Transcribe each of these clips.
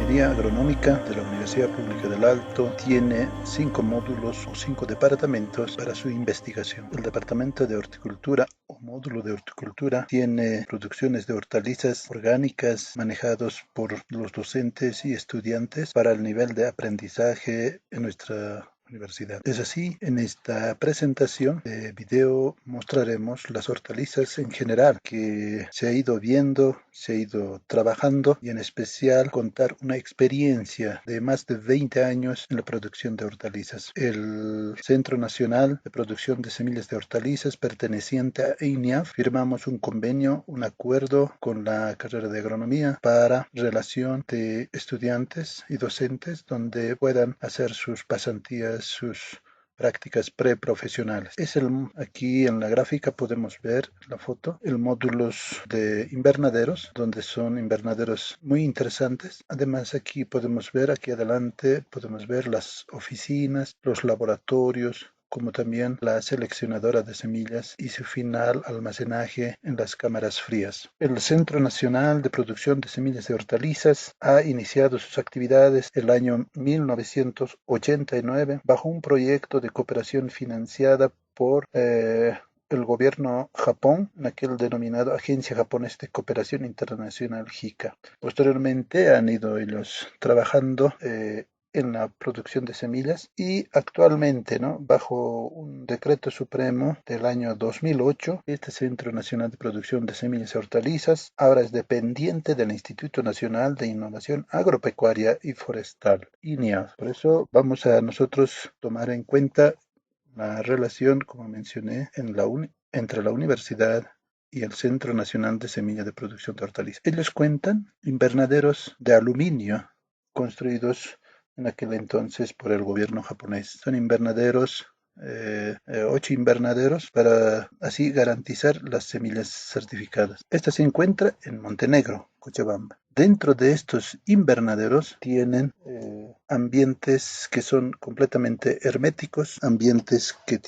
Ingeniería Agronómica de la Universidad Pública del Alto tiene 5 módulos o 5 departamentos para su investigación. El departamento de horticultura o módulo de horticultura tiene producciones de hortalizas orgánicas manejados por los docentes y estudiantes para el nivel de aprendizaje en nuestra universidad. Es así, en esta presentación de video mostraremos las hortalizas en general que se ha ido viendo, se ha ido trabajando y en especial contar una experiencia de más de 20 años en la producción de hortalizas. El Centro Nacional de Producción de Semillas de Hortalizas perteneciente a INIAF firmamos un convenio, un acuerdo con la carrera de agronomía para relación de estudiantes y docentes donde puedan hacer sus pasantías, sus prácticas preprofesionales. Aquí en la gráfica podemos ver la foto, el módulos de invernaderos, donde son invernaderos muy interesantes. Además aquí podemos ver, aquí adelante podemos ver las oficinas, los laboratorios, como también la seleccionadora de semillas y su final almacenaje en las cámaras frías. El Centro Nacional de Producción de Semillas de Hortalizas ha iniciado sus actividades el año 1989 bajo un proyecto de cooperación financiada por el gobierno Japón, en aquel denominado Agencia Japonesa de Cooperación Internacional JICA. Posteriormente han ido ellos trabajando en la producción de semillas y actualmente, ¿no?, bajo un decreto supremo del año 2008, este Centro Nacional de Producción de Semillas y Hortalizas ahora es dependiente del Instituto Nacional de Innovación Agropecuaria y Forestal, INIAF. Por eso vamos a nosotros tomar en cuenta la relación, como mencioné, entre la universidad y el Centro Nacional de Semillas de Producción de Hortalizas. Ellos cuentan invernaderos de aluminio construidos en aquel entonces por el gobierno japonés. Son invernaderos, 8 invernaderos para así garantizar las semillas certificadas. Esta se encuentra en Montenegro, Cochabamba. Dentro de estos invernaderos tienen ambientes que son completamente herméticos, ambientes que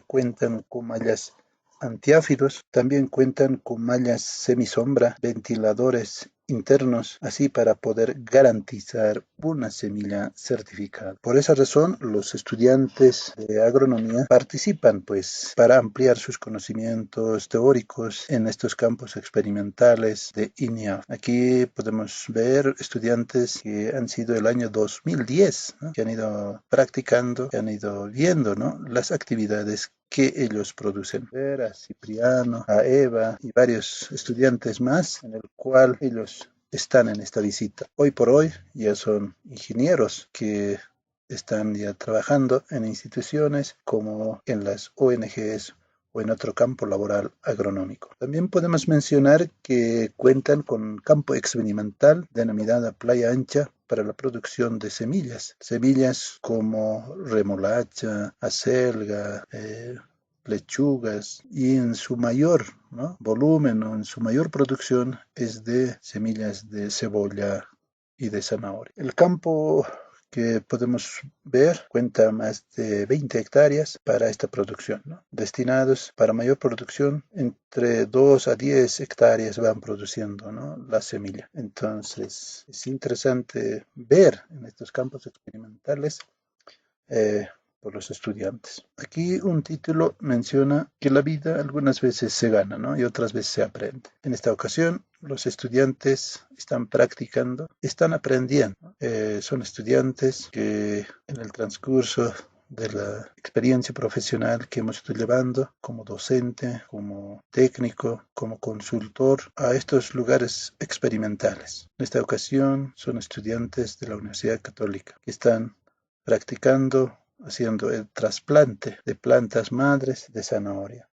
cuentan con mallas antiáfidos, también cuentan con mallas semisombra, ventiladores internos, así para poder garantizar una semilla certificada. Por esa razón, los estudiantes de agronomía participan, pues, para ampliar sus conocimientos teóricos en estos campos experimentales de INIAF. Aquí podemos ver estudiantes que han sido el año 2010, ¿no?, que han ido practicando, que han ido viendo, ¿no?, las actividades que ellos producen. Ver a Cipriano, a Eva y varios estudiantes más, en el cual ellos están en esta visita. Hoy por hoy ya son ingenieros que están ya trabajando en instituciones como en las ONGs o en otro campo laboral agronómico. También podemos mencionar que cuentan con campo experimental denominada Playa Ancha para la producción de semillas como remolacha, acelga, lechugas, y en su mayor, ¿no?, volumen o en su mayor producción es de semillas de cebolla y de zanahoria. El campo que podemos ver cuenta más de 20 hectáreas para esta producción, ¿no?, destinados para mayor producción. Entre 2 a 10 hectáreas van produciendo, ¿no?, la semilla. Entonces es interesante ver en estos campos experimentales por los estudiantes. Aquí un título menciona que la vida algunas veces se gana, ¿no?, y otras veces se aprende. En esta ocasión, los estudiantes están practicando, están aprendiendo. Son estudiantes que en el transcurso de la experiencia profesional que hemos estado llevando como docente, como técnico, como consultor a estos lugares experimentales. En esta ocasión son estudiantes de la Universidad Católica que están practicando, haciendo el trasplante de plantas madres de zanahoria.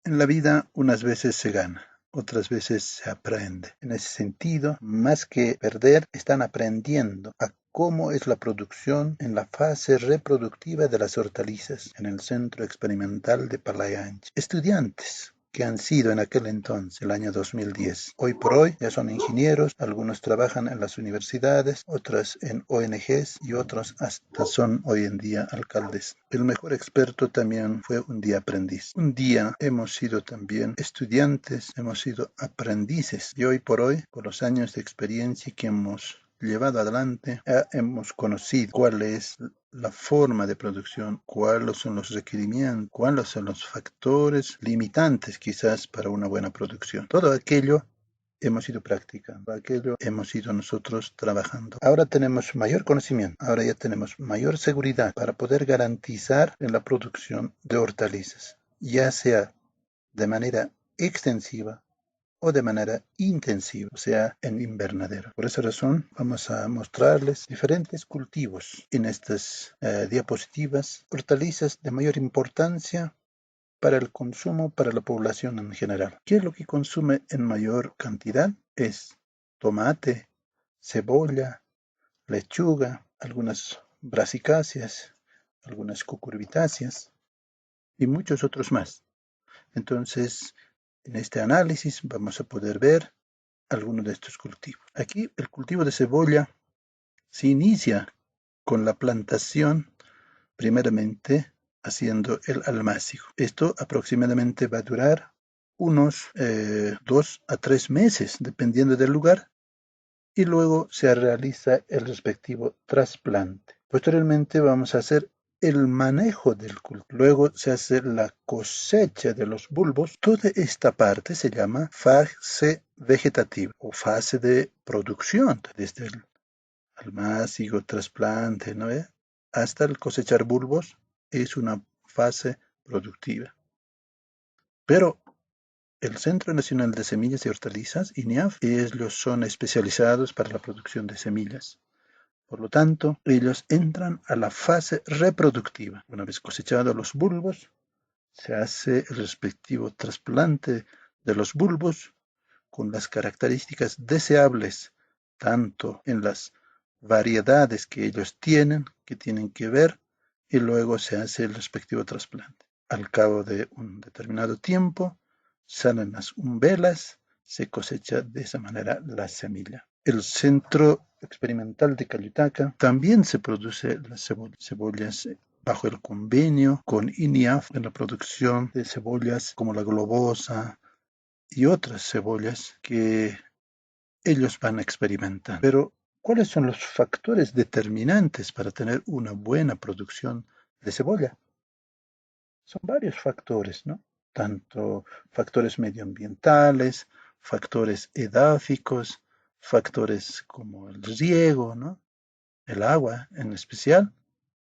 En la vida unas veces se gana, otras veces se aprende. En ese sentido, más que perder, están aprendiendo a cómo es la producción en la fase reproductiva de las hortalizas en el Centro Experimental de Playa Ancha. Estudiantes que han sido en aquel entonces, el año 2010. Hoy por hoy ya son ingenieros, algunos trabajan en las universidades, otros en ONGs y otros hasta son hoy en día alcaldes. El mejor experto también fue un día aprendiz. Un día hemos sido también estudiantes, hemos sido aprendices y hoy por hoy, por los años de experiencia que hemos llevado adelante, ya hemos conocido cuál es la forma de producción, cuáles son los requerimientos, cuáles son los factores limitantes quizás para una buena producción. Todo aquello hemos ido practicando, aquello hemos ido nosotros trabajando. Ahora tenemos mayor conocimiento, ahora ya tenemos mayor seguridad para poder garantizar en la producción de hortalizas, ya sea de manera extensiva o de manera intensiva, o sea, en invernadero. Por esa razón, vamos a mostrarles diferentes cultivos en estas diapositivas, hortalizas de mayor importancia para el consumo para la población en general. ¿Qué es lo que consume en mayor cantidad? Es tomate, cebolla, lechuga, algunas brasicáceas, algunas cucurbitáceas y muchos otros más. Entonces, en este análisis vamos a poder ver algunos de estos cultivos. Aquí el cultivo de cebolla se inicia con la plantación, primeramente haciendo el almácigo. Esto aproximadamente va a durar unos 2 a 3 meses, dependiendo del lugar, y luego se realiza el respectivo trasplante. Posteriormente vamos a hacer el manejo del cultivo. Luego se hace la cosecha de los bulbos. Toda esta parte se llama fase vegetativa o fase de producción, desde el almácigo, trasplante, ¿no? Hasta el cosechar bulbos es una fase productiva. Pero el Centro Nacional de Semillas y Hortalizas, INEAF, ellos son especializados para la producción de semillas. Por lo tanto, ellos entran a la fase reproductiva. Una vez cosechados los bulbos, se hace el respectivo trasplante de los bulbos con las características deseables, tanto en las variedades que ellos tienen, que tienen que ver, y luego se hace el respectivo trasplante. Al cabo de un determinado tiempo, salen las umbelas, se cosecha de esa manera la semilla. El Centro Experimental de Cayutaca también se produce las cebollas bajo el convenio con INIAF en la producción de cebollas como la globosa y otras cebollas que ellos van a experimentar. Pero, ¿cuáles son los factores determinantes para tener una buena producción de cebolla? Son varios factores, ¿no? Tanto factores medioambientales, factores edáficos, factores como el riego, ¿no? El agua en especial,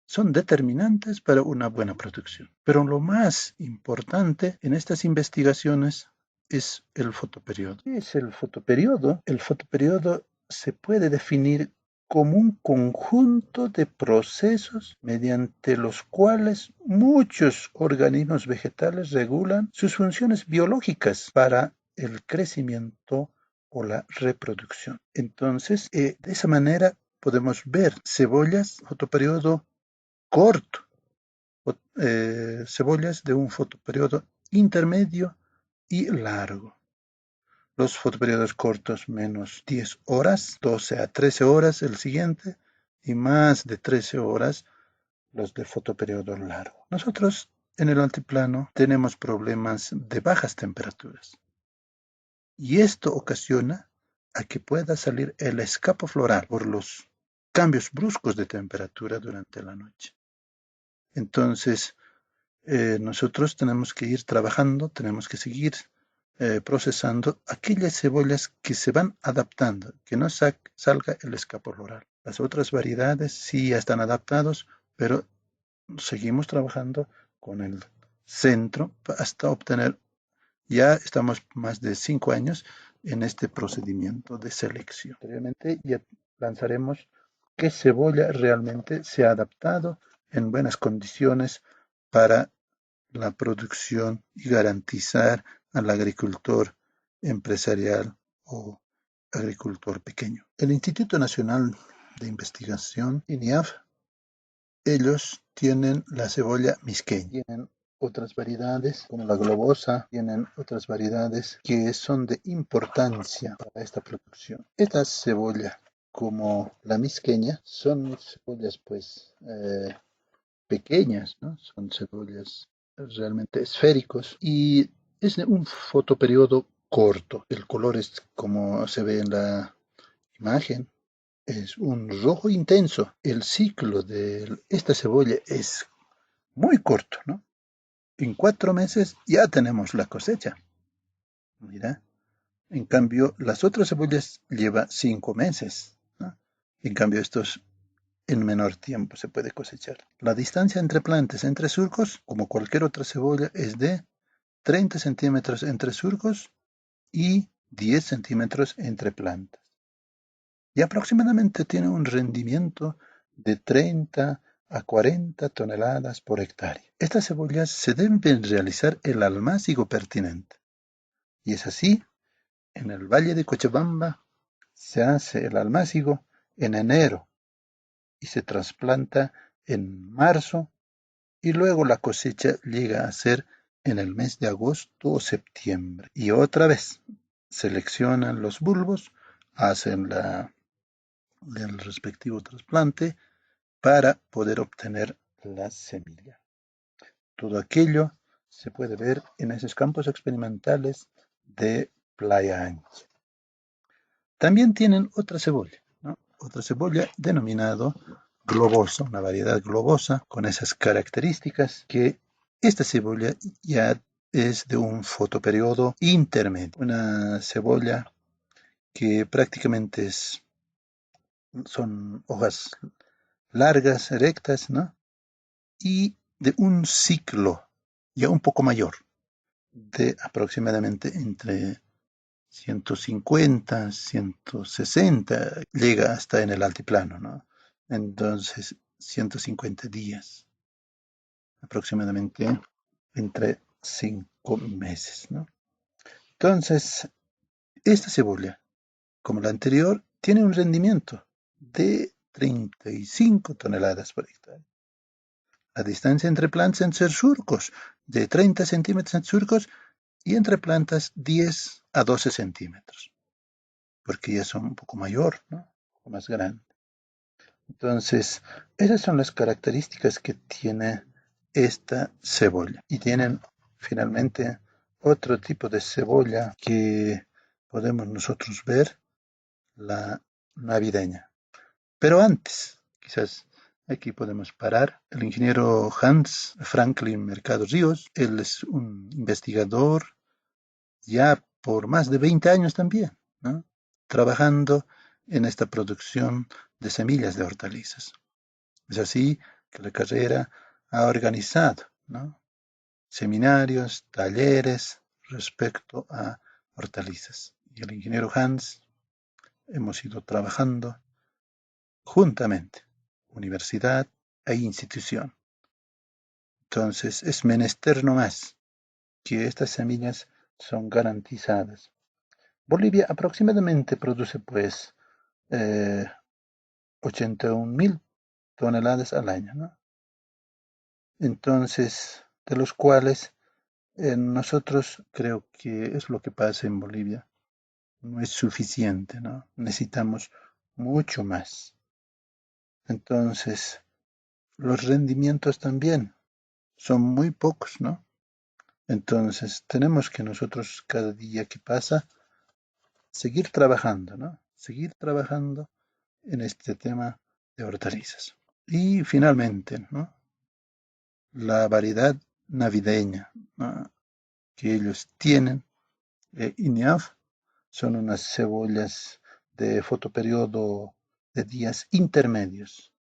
son determinantes para una buena producción. Pero lo más importante en estas investigaciones es el fotoperiodo. ¿Qué es el fotoperiodo? El fotoperiodo se puede definir como un conjunto de procesos mediante los cuales muchos organismos vegetales regulan sus funciones biológicas para el crecimiento o la reproducción. Entonces, de esa manera podemos ver cebollas, fotoperiodo corto, cebollas de un fotoperiodo intermedio y largo. Los fotoperiodos cortos menos 10 horas, 12 a 13 horas el siguiente, y más de 13 horas los de fotoperiodo largo. Nosotros en el altiplano tenemos problemas de bajas temperaturas y esto ocasiona a que pueda salir el escapo floral por los cambios bruscos de temperatura durante la noche. Entonces, nosotros tenemos que ir trabajando, tenemos que seguir procesando aquellas cebollas que se van adaptando, que no salga el escapo floral. Las otras variedades sí ya están adaptados, pero seguimos trabajando con el centro hasta obtener, ya estamos más de 5 años en este procedimiento de selección. Previamente ya lanzaremos qué cebolla realmente se ha adaptado en buenas condiciones para la producción y garantizar al agricultor empresarial o agricultor pequeño. El Instituto Nacional de Investigación, INIAF, ellos tienen la cebolla misqueña, tienen otras variedades, como la globosa, tienen otras variedades que son de importancia para esta producción. Esta cebolla, como la misqueña, son cebollas pues pequeñas, ¿no? Son cebollas realmente esféricos y es de un fotoperiodo corto. El color es como se ve en la imagen, es un rojo intenso. El ciclo de esta cebolla es muy corto, ¿no? En 4 meses ya tenemos la cosecha. Mira, en cambio, las otras cebollas lleva 5 meses, ¿no? En cambio, estos en menor tiempo se puede cosechar. La distancia entre plantas, entre surcos, como cualquier otra cebolla, es de 30 centímetros entre surcos y 10 centímetros entre plantas. Y aproximadamente tiene un rendimiento de 30 a 40 toneladas por hectárea. Estas cebollas se deben realizar el almácigo pertinente. Y es así, en el Valle de Cochabamba se hace el almácigo en enero y se trasplanta en marzo y luego la cosecha llega a ser en el mes de agosto o septiembre. Y otra vez seleccionan los bulbos, hacen el respectivo trasplante para poder obtener la semilla. Todo aquello se puede ver en esos campos experimentales de Playa Ancha. También tienen otra cebolla, ¿no? Otra cebolla denominada globosa, una variedad globosa con esas características que esta cebolla ya es de un fotoperiodo intermedio. Una cebolla que prácticamente son hojas largas, rectas, ¿no? Y de un ciclo ya un poco mayor, de aproximadamente entre 150, 160, llega hasta en el altiplano, ¿no? Entonces, 150 días, aproximadamente entre 5 meses, ¿no? Entonces, esta cebolla, como la anterior, tiene un rendimiento de 35 toneladas por hectárea. La distancia entre plantas en ser surcos, de 30 centímetros en surcos, y entre plantas 10 a 12 centímetros, porque ya son un poco mayor, ¿no? Un poco más grande. Entonces, esas son las características que tiene esta cebolla. Y tienen finalmente otro tipo de cebolla que podemos nosotros ver, la navideña. Pero antes, quizás aquí podemos parar. El ingeniero Hans Franklin Mercado Ríos, él es un investigador ya por más de 20 años también, ¿no? Trabajando en esta producción de semillas de hortalizas. Es así que la carrera ha organizado, ¿no? Seminarios, talleres respecto a hortalizas. Y el ingeniero Hans hemos ido trabajando juntamente, universidad e institución. Entonces es menester no más que estas semillas son garantizadas. Bolivia aproximadamente produce pues eh, 81.000 toneladas al año, ¿no? Entonces, de los cuales nosotros creo que es lo que pasa en Bolivia. No es suficiente, ¿no? Necesitamos mucho más. Entonces, los rendimientos también son muy pocos, ¿no? Entonces, tenemos que nosotros cada día que pasa seguir trabajando, ¿no? Seguir trabajando en este tema de hortalizas. Y finalmente, ¿no? La variedad navideña, ¿no? Que ellos tienen, INEAF, son unas cebollas de fotoperiodo de días intermedios.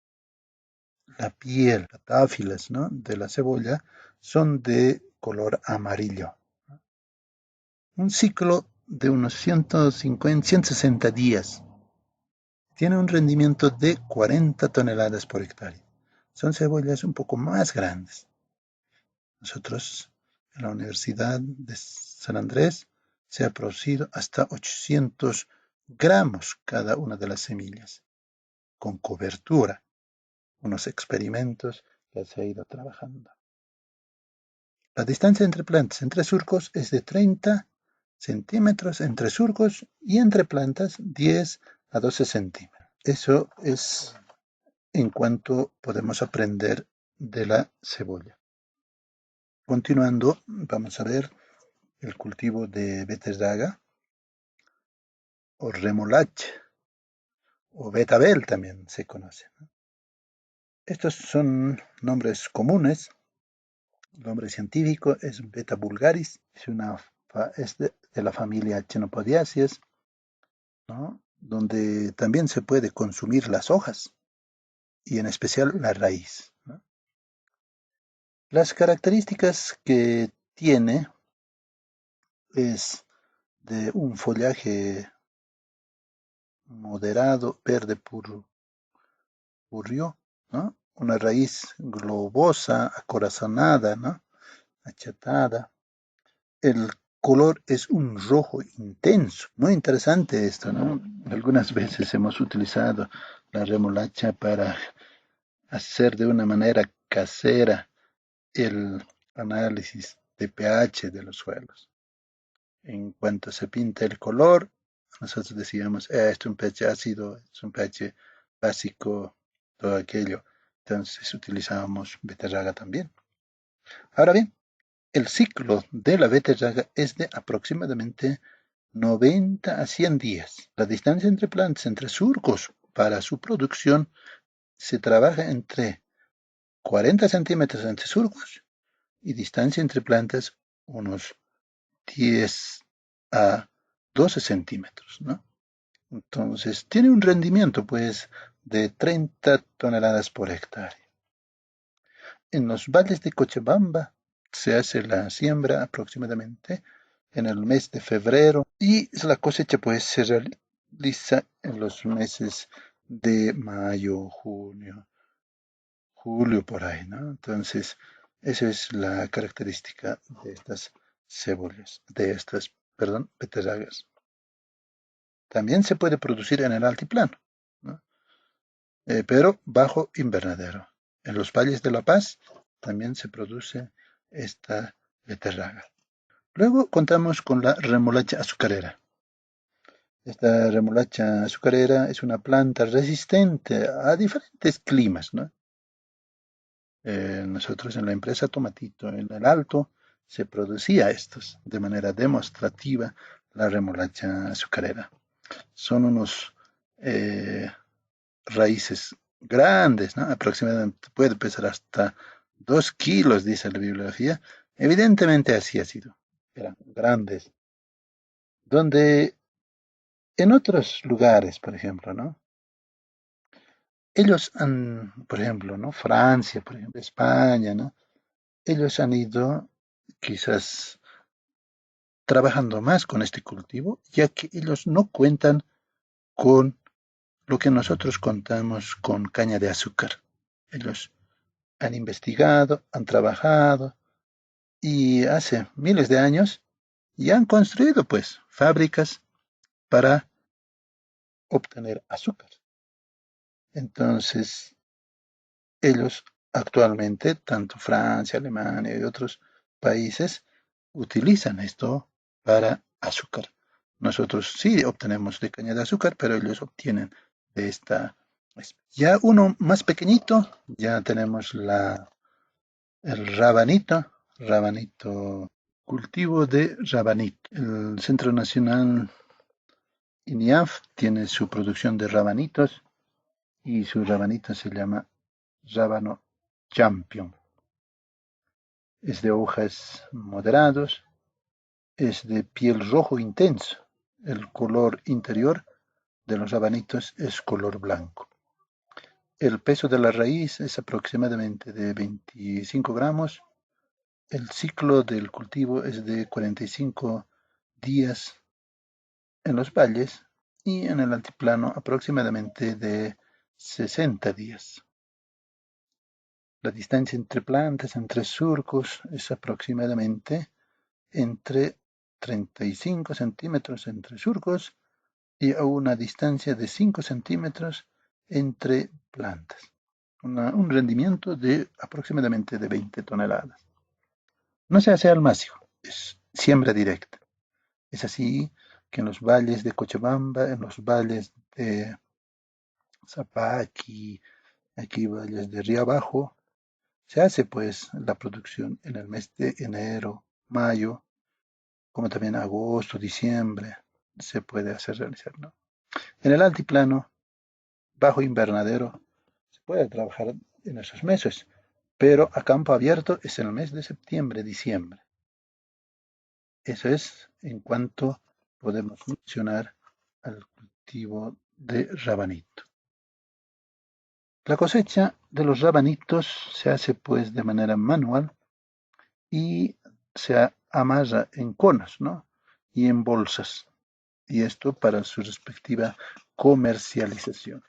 La piel, las táfilas, ¿no? De la cebolla son de color amarillo. Un ciclo de unos 150, 160 días. Tiene un rendimiento de 40 toneladas por hectárea. Son cebollas un poco más grandes. Nosotros en la Universidad de San Andrés se ha producido hasta 800 gramos cada una de las semillas, con cobertura, unos experimentos que se ha ido trabajando. La distancia entre plantas entre surcos es de 30 centímetros entre surcos y entre plantas 10 a 12 centímetros. Eso es en cuanto podemos aprender de la cebolla. Continuando, vamos a ver el cultivo de beterraga o remolacha o betabel también se conoce, ¿no? Estos son nombres comunes. El nombre científico es Beta vulgaris, es de la familia Chenopodiaceae, ¿no? Donde también se puede consumir las hojas y en especial la raíz, ¿no? Las características que tiene es de un follaje moderado, verde purrio, ¿no? Una raíz globosa, acorazonada, ¿no? Achatada. El color es un rojo intenso. Muy interesante esto, ¿no? Algunas veces hemos utilizado la remolacha para hacer de una manera casera el análisis de pH de los suelos. En cuanto se pinta el color, nosotros decíamos, esto es un pH ácido, es un pH básico, todo aquello. Entonces utilizábamos beterraga también. Ahora bien, el ciclo de la beterraga es de aproximadamente 90 a 100 días. La distancia entre plantas, entre surcos para su producción, se trabaja entre 40 centímetros entre surcos y distancia entre plantas unos 10 a 12 centímetros, ¿no? Entonces, tiene un rendimiento, pues, de 30 toneladas por hectárea. En los valles de Cochabamba se hace la siembra aproximadamente en el mes de febrero y la cosecha, pues, se realiza en los meses de mayo, junio, julio, por ahí, ¿no? Entonces, esa es la característica de estas cebollas, perdón, beterragas. También se puede producir en el altiplano, ¿no? Pero bajo invernadero. En los valles de La Paz también se produce esta beterraga. Luego contamos con la remolacha azucarera. Esta remolacha azucarera es una planta resistente a diferentes climas, ¿no? Nosotros en la empresa Tomatito en el Alto se producía estos de manera demostrativa la remolacha azucarera. Son unos raíces grandes, ¿no? Aproximadamente puede pesar hasta 2 kilos, dice la bibliografía. Evidentemente así ha sido. Eran grandes. Donde en otros lugares, por ejemplo, ¿no? Ellos han, por ejemplo, ¿no? Francia, por ejemplo, España, ¿no? Ellos han ido quizás trabajando más con este cultivo, ya que ellos no cuentan con lo que nosotros contamos con caña de azúcar. Ellos han investigado, han trabajado y hace miles de años ya han construido pues fábricas para obtener azúcar. Entonces, ellos actualmente, tanto Francia, Alemania y otros países, utilizan esto para azúcar. Nosotros sí obtenemos de caña de azúcar, pero ellos obtienen de esta especie. Ya uno más pequeñito, ya tenemos el rabanito, cultivo de rabanito. El Centro Nacional INIAF tiene su producción de rabanitos y su rabanito se llama rábano champion. Es de hojas moderados, es de piel rojo intenso. El color interior de los rabanitos es color blanco. El peso de la raíz es aproximadamente de 25 gramos. El ciclo del cultivo es de 45 días en los valles y en el altiplano aproximadamente de 60 días. La distancia entre plantas, entre surcos, es aproximadamente entre 35 centímetros entre surcos y a una distancia de 5 centímetros entre plantas. Un rendimiento de aproximadamente de 20 toneladas. No se hace al máximo, es siembra directa. Es así que en los valles de Cochabamba, en los valles de Zapaqui, aquí valles de Río Abajo, se hace pues la producción en el mes de enero, mayo, como también agosto, diciembre, se puede hacer realizar, ¿no? En el altiplano, bajo invernadero, se puede trabajar en esos meses, pero a campo abierto es en el mes de septiembre, diciembre. Eso es en cuanto podemos mencionar al cultivo de rabanito. La cosecha de los rabanitos se hace pues de manera manual y se amarra en conos, ¿no? Y en bolsas. Y esto para su respectiva comercialización.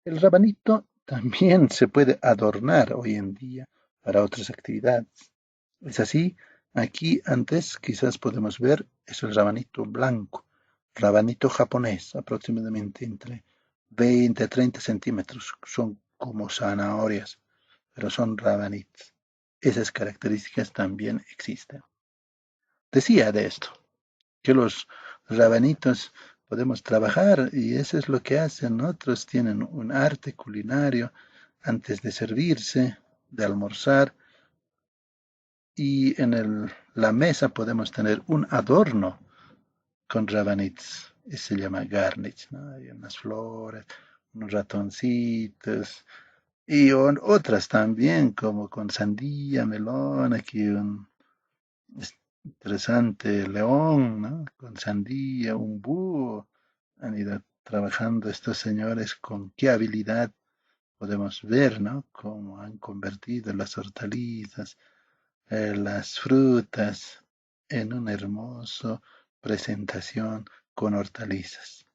El rabanito también se puede adornar hoy en día para otras actividades. Es así, aquí antes quizás podemos ver es el rabanito blanco, rabanito japonés, aproximadamente entre 20 a 30 centímetros. Son como zanahorias, pero son rabanitos. Esas características también existen. Decía de esto, que los rabanitos podemos trabajar y eso es lo que hacen. Otros tienen un arte culinario antes de servirse, de almorzar, y en la mesa podemos tener un adorno con rabanits, y se llama garnish, ¿no? Hay unas flores, unos ratoncitos, y otras también, como con sandía, melón, aquí un interesante león, ¿no? Con sandía, un búho. Han ido trabajando estos señores con qué habilidad podemos ver, ¿no? Cómo han convertido las hortalizas, las frutas en una hermosa presentación con hortalizas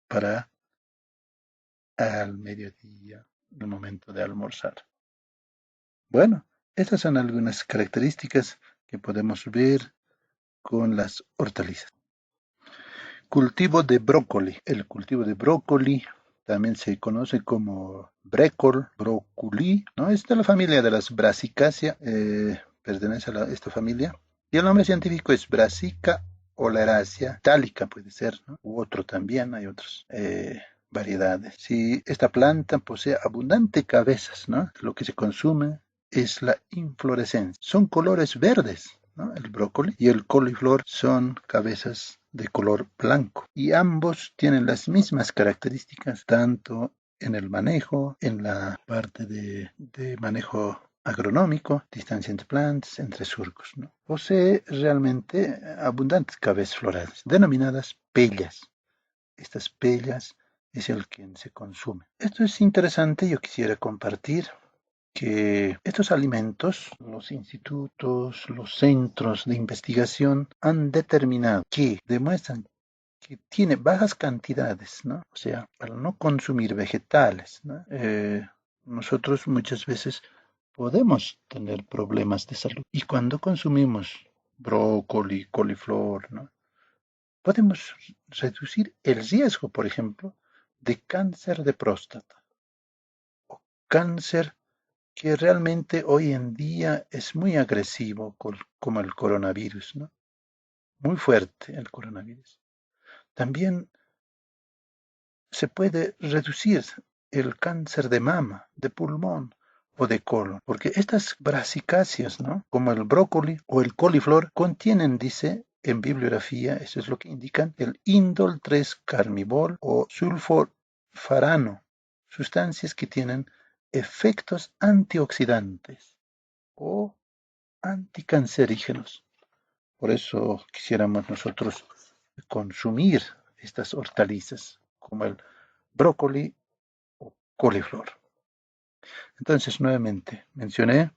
para al mediodía, el momento de almorzar. Bueno, estas son algunas características que podemos ver con las hortalizas. Cultivo de brócoli. El cultivo de brócoli también se conoce como brécol, brócoli, ¿no? Es de la familia de las Brassicaceae, pertenece a esta familia. Y el nombre científico es Brassica oleracea itálica, puede ser, ¿no? U otro también, hay otras variedades. Si esta planta posee abundante cabezas, ¿no? Lo que se consume es la inflorescencia. Son colores verdes, ¿no? El brócoli y el coliflor son cabezas de color blanco y ambos tienen las mismas características tanto en el manejo, en la parte de manejo agronómico, distancia entre plantas, entre surcos, ¿no? Posee realmente abundantes cabezas florales, denominadas pellas. Estas pellas es el que se consume. Esto es interesante, yo quisiera compartir que estos alimentos, los institutos, los centros de investigación han determinado que demuestran que tiene bajas cantidades, ¿no? O sea, al no consumir vegetales, ¿no? Nosotros muchas veces podemos tener problemas de salud. Y cuando consumimos brócoli, coliflor, ¿no? Podemos reducir el riesgo, por ejemplo, de cáncer de próstata o cáncer que realmente hoy en día es muy agresivo como el coronavirus, ¿no? Muy fuerte el coronavirus. También se puede reducir el cáncer de mama, de pulmón o de colon, porque estas brasicáceas, ¿no? Como el brócoli o el coliflor, contienen, dice en bibliografía, eso es lo que indican, el indol 3 carmibol o sulforfarano, sustancias que tienen efectos antioxidantes o anticancerígenos. Por eso quisiéramos nosotros consumir estas hortalizas como el brócoli o coliflor. Entonces, nuevamente, mencioné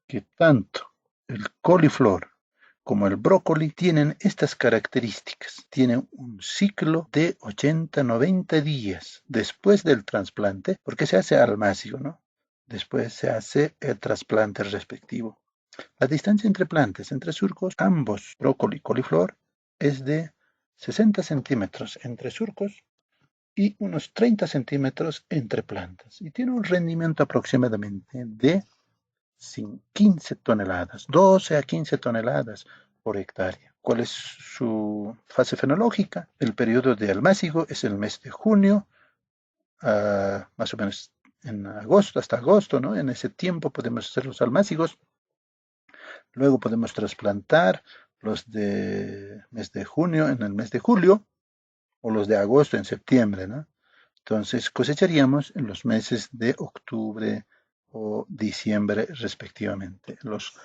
que tanto el coliflor como el brócoli tienen estas características. Tienen un ciclo de 80-90 días después del trasplante, porque se hace al máximo, ¿no? Después se hace el trasplante respectivo. La distancia entre plantas, entre surcos, ambos, brócoli y coliflor, es de 60 centímetros entre surcos y unos 30 centímetros entre plantas. Y tiene un rendimiento aproximadamente de 15 toneladas, 12 a 15 toneladas por hectárea. ¿Cuál es su fase fenológica? El periodo de almácigo es el mes de junio, más o menos en agosto, hasta agosto, ¿no? En ese tiempo podemos hacer los almácigos. Luego podemos trasplantar los de mes de junio en el mes de julio o los de agosto en septiembre, ¿no? Entonces cosecharíamos en los meses de octubre o diciembre respectivamente. Los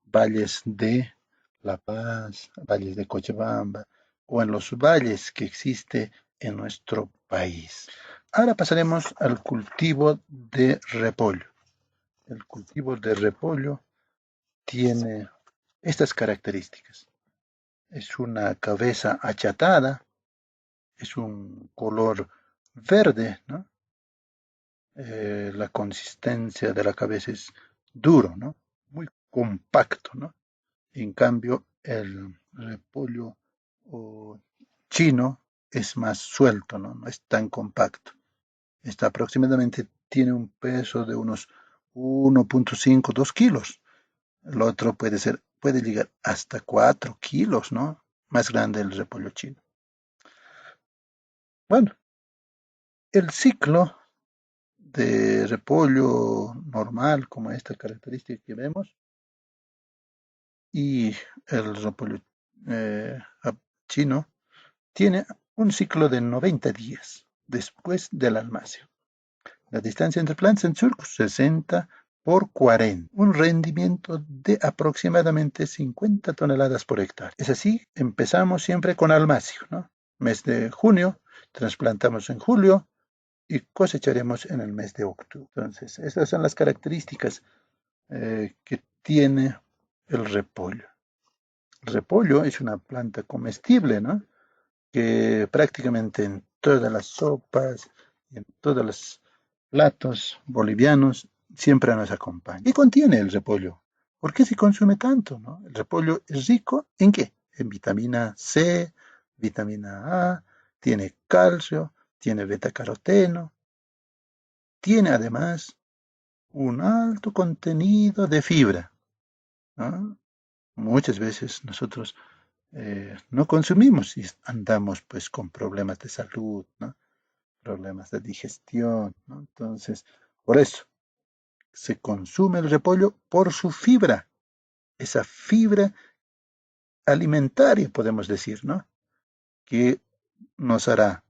valles de La Paz, valles de Cochabamba o en los valles que existe en nuestro país. Ahora pasaremos al cultivo de repollo. El cultivo de repollo tiene estas características. Es una cabeza achatada, es un color verde, ¿no? La consistencia de la cabeza es duro, ¿no? Muy compacto, ¿no? En cambio, el repollo chino es más suelto, ¿no? No es tan compacto. Está aproximadamente, tiene un peso de unos 1,5, 2 kilos. El otro puede llegar hasta 4 kilos, ¿no? Más grande el repollo chino. Bueno, el ciclo de repollo normal, como esta característica que vemos, y el repollo eh, chino, tiene un ciclo de 90 días después del almacio. La distancia entre plantas en surcos 60 por 40, un rendimiento de aproximadamente 50 toneladas por hectárea. Es así, empezamos siempre con almacio, ¿no? Mes de junio, trasplantamos en julio y cosecharemos en el mes de octubre. Entonces, estas son las características que tiene el repollo. El repollo es una planta comestible, ¿no? Que prácticamente en todas las sopas, en todos los platos bolivianos siempre nos acompaña. ¿Qué contiene el repollo? ¿Por qué se consume tanto, no? El repollo es rico ¿en qué? En vitamina C, vitamina A, tiene calcio, tiene betacaroteno, tiene además un alto contenido de fibra, ¿no? Muchas veces nosotros no consumimos y andamos pues con problemas de salud, ¿no? Problemas de digestión, ¿no? Entonces, por eso se consume el repollo por su fibra, esa fibra alimentaria, podemos decir, ¿no? Que nos hará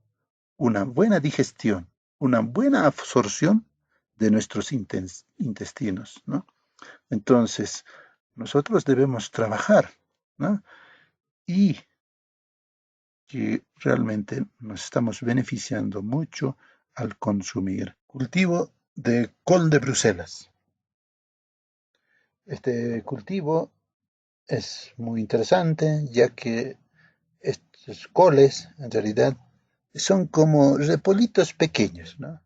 una buena digestión, una buena absorción de nuestros intestinos, ¿no? Entonces, nosotros debemos trabajar, ¿no? Y que realmente nos estamos beneficiando mucho al consumir. Cultivo de col de Bruselas. Este cultivo es muy interesante ya que estos coles en realidad son como repolitos pequeños, ¿no?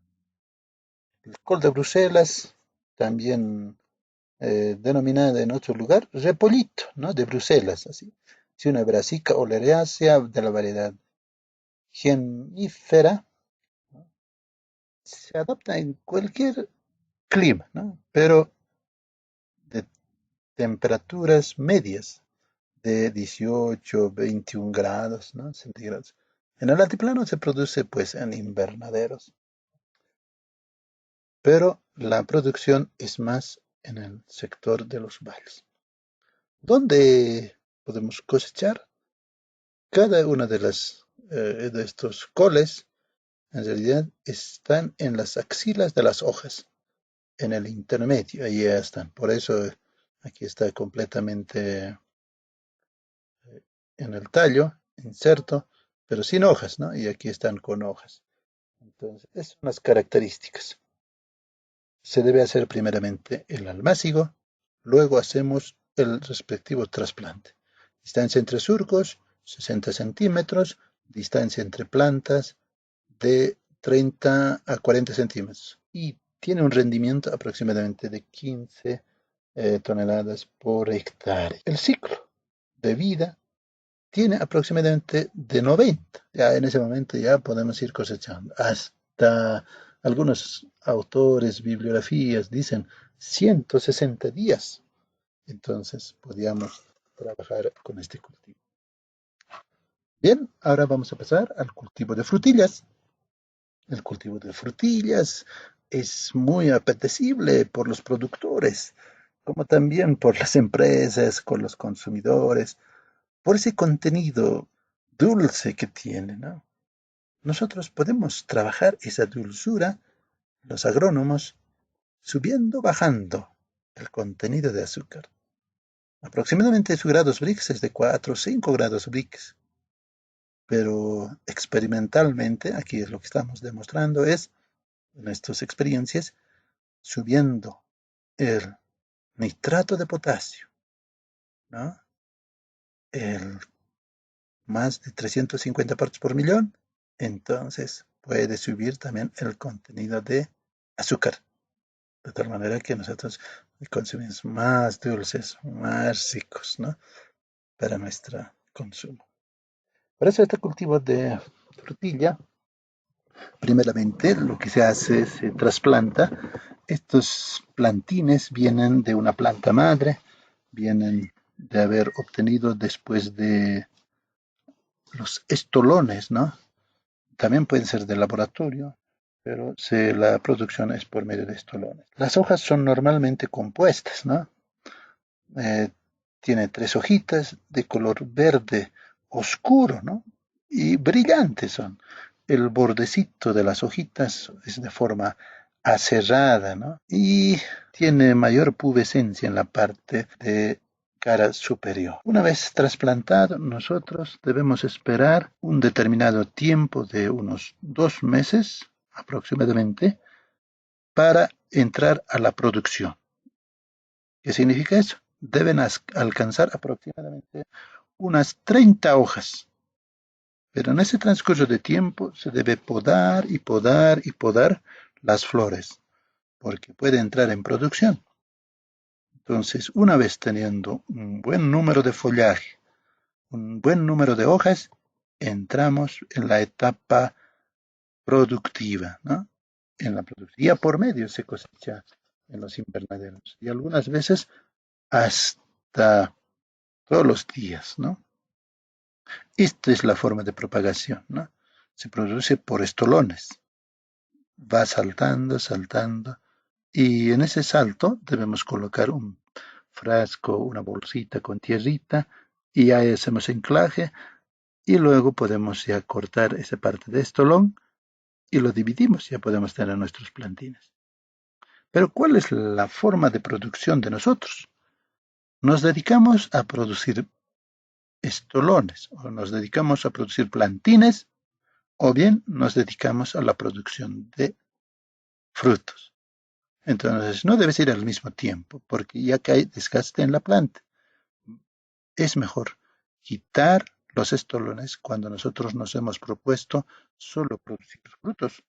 El col de Bruselas, también denominada en otro lugar repollito, ¿no? De Bruselas, así. Es una brassica oleracea de la variedad genífera, ¿no? Se adapta en cualquier clima, ¿no? Pero de temperaturas medias de 18, 21 grados, ¿no? Centígrados. En el altiplano se produce pues en invernaderos, pero la producción es más en el sector de los valles, donde podemos cosechar cada una de estos coles. En realidad están en las axilas de las hojas, en el intermedio, ahí ya están. Por eso aquí está completamente en el tallo, inserto, pero sin hojas, ¿no? Y aquí están con hojas. Entonces, esas son las características. Se debe hacer primeramente el almácigo, luego hacemos el respectivo trasplante. Distancia entre surcos, 60 centímetros, distancia entre plantas de 30 a 40 centímetros. Y tiene un rendimiento aproximadamente de 15 toneladas por hectárea. El ciclo de vida tiene aproximadamente de 90. Ya en ese momento ya podemos ir cosechando. Hasta algunos autores, bibliografías dicen 160 días. Entonces podíamos trabajar con este cultivo. Bien, ahora vamos a pasar al cultivo de frutillas. El cultivo de frutillas es muy apetecible por los productores, como también por las empresas, con los consumidores, por ese contenido dulce que tiene, ¿no? Nosotros podemos trabajar esa dulzura, los agrónomos, subiendo, bajando el contenido de azúcar. Aproximadamente su grados Brix es de 4 o 5 grados Brix, pero experimentalmente, aquí es lo que estamos demostrando, es en estas experiencias, subiendo el nitrato de potasio, ¿no? El más de 350 partes por millón, entonces puede subir también el contenido de azúcar, de tal manera que nosotros consumimos más dulces, más ricos, ¿no? Para nuestro consumo. Por eso este cultivo de frutilla, primeramente lo que se hace es se trasplanta. Estos plantines vienen de una planta madre, vienen de haber obtenido después de los estolones, ¿no? También pueden ser de laboratorio, pero la producción es por medio de estolones. Las hojas son normalmente compuestas, ¿no? Eh, Tiene tres hojitas de color verde oscuro, ¿no? Y brillantes son. El bordecito de las hojitas es de forma aserrada, ¿no? Y tiene mayor pubescencia en la parte de cara superior. Una vez trasplantado, nosotros debemos esperar un determinado tiempo de unos 2 meses aproximadamente para entrar a la producción. ¿Qué significa eso? Deben alcanzar aproximadamente unas 30 hojas. Pero en ese transcurso de tiempo se debe podar y podar y podar las flores, porque puede entrar en producción. Entonces, una vez teniendo un buen número de follaje, un buen número de hojas, entramos en la etapa productiva, ¿no? En la productividad por medio se cosecha en los invernaderos y algunas veces hasta todos los días, ¿no? Esta es la forma de propagación, ¿no? Se produce por estolones, va saltando, saltando, y en ese salto debemos colocar un frasco, una bolsita con tierrita, y ahí hacemos anclaje, y luego podemos ya cortar esa parte de estolón y lo dividimos, ya podemos tener nuestros plantines. Pero ¿cuál es la forma de producción de nosotros? Nos dedicamos a producir estolones, o nos dedicamos a producir plantines, o bien nos dedicamos a la producción de frutos. Entonces, no debe ser al mismo tiempo, porque ya que hay desgaste en la planta, es mejor quitar los estolones cuando nosotros nos hemos propuesto solo producir frutos.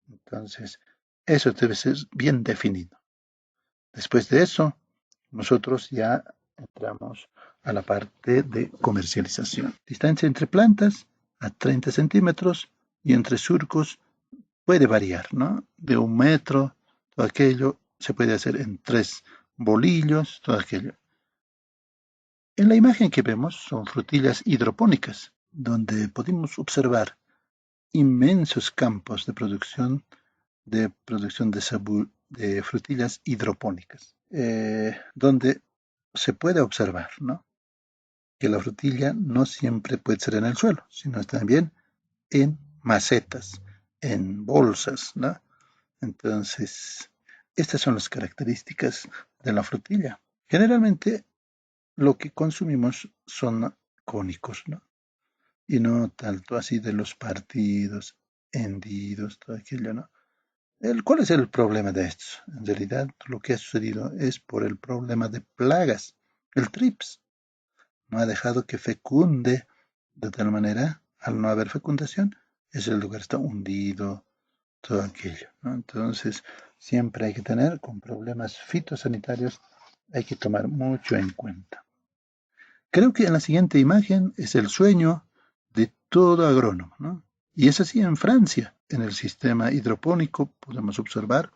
Entonces, eso debe ser bien definido. Después de eso, nosotros ya entramos a la parte de comercialización. Distancia entre plantas a 30 centímetros y entre surcos puede variar, ¿no? De 1 metro, todo aquello se puede hacer en 3 bolillos, todo aquello. En la imagen que vemos son frutillas hidropónicas, donde podemos observar inmensos campos de frutillas hidropónicas, donde se puede observar, ¿no? Que la frutilla no siempre puede ser en el suelo, sino también en macetas, en bolsas, ¿no? Entonces, estas son las características de la frutilla. Generalmente lo que consumimos son cónicos, ¿no? Y no tanto así de los partidos, hendidos, todo aquello, ¿no? ¿Cuál es el problema de esto? En realidad, lo que ha sucedido es por el problema de plagas. El trips no ha dejado que fecunde de tal manera, al no haber fecundación, ese lugar está hundido, todo aquello, ¿no? Entonces, siempre hay que tener con problemas fitosanitarios, hay que tomar mucho en cuenta. Creo que en la siguiente imagen es el sueño de todo agrónomo, ¿no? Y es así en Francia, en el sistema hidropónico, podemos observar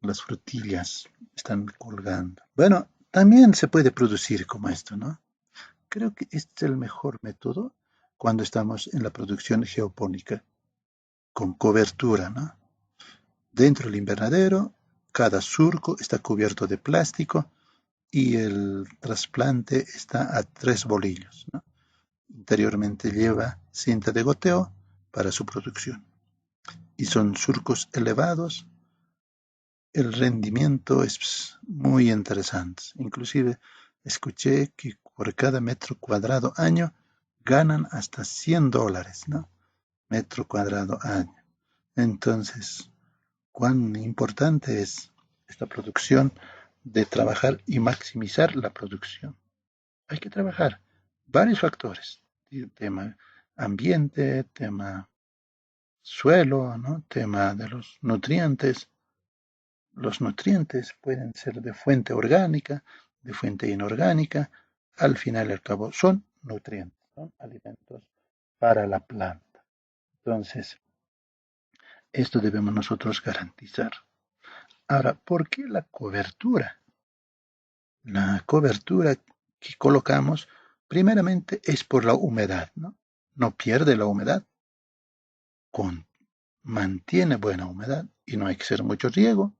las frutillas están colgando. Bueno, también se puede producir como esto, ¿no? Creo que este es el mejor método cuando estamos en la producción geopónica, con cobertura, ¿no? Dentro del invernadero, cada surco está cubierto de plástico y el trasplante está a 3 bolillos, ¿no? Interiormente lleva cinta de goteo para su producción. Y son surcos elevados. El rendimiento es muy interesante. Inclusive escuché que por cada metro cuadrado año ganan hasta $100, ¿no? Metro cuadrado año. Entonces, cuán importante es esta producción de trabajar y maximizar la producción. Hay que trabajar varios factores. Tema ambiente, tema suelo, ¿no? Tema de los nutrientes. Los nutrientes pueden ser de fuente orgánica, de fuente inorgánica. Al final y al cabo son nutrientes, son alimentos para la planta. Entonces, esto debemos nosotros garantizar. Ahora, ¿por qué la cobertura? La cobertura que colocamos, primeramente, es por la humedad, ¿no? No pierde la humedad, con, mantiene buena humedad y no hay que hacer mucho riego.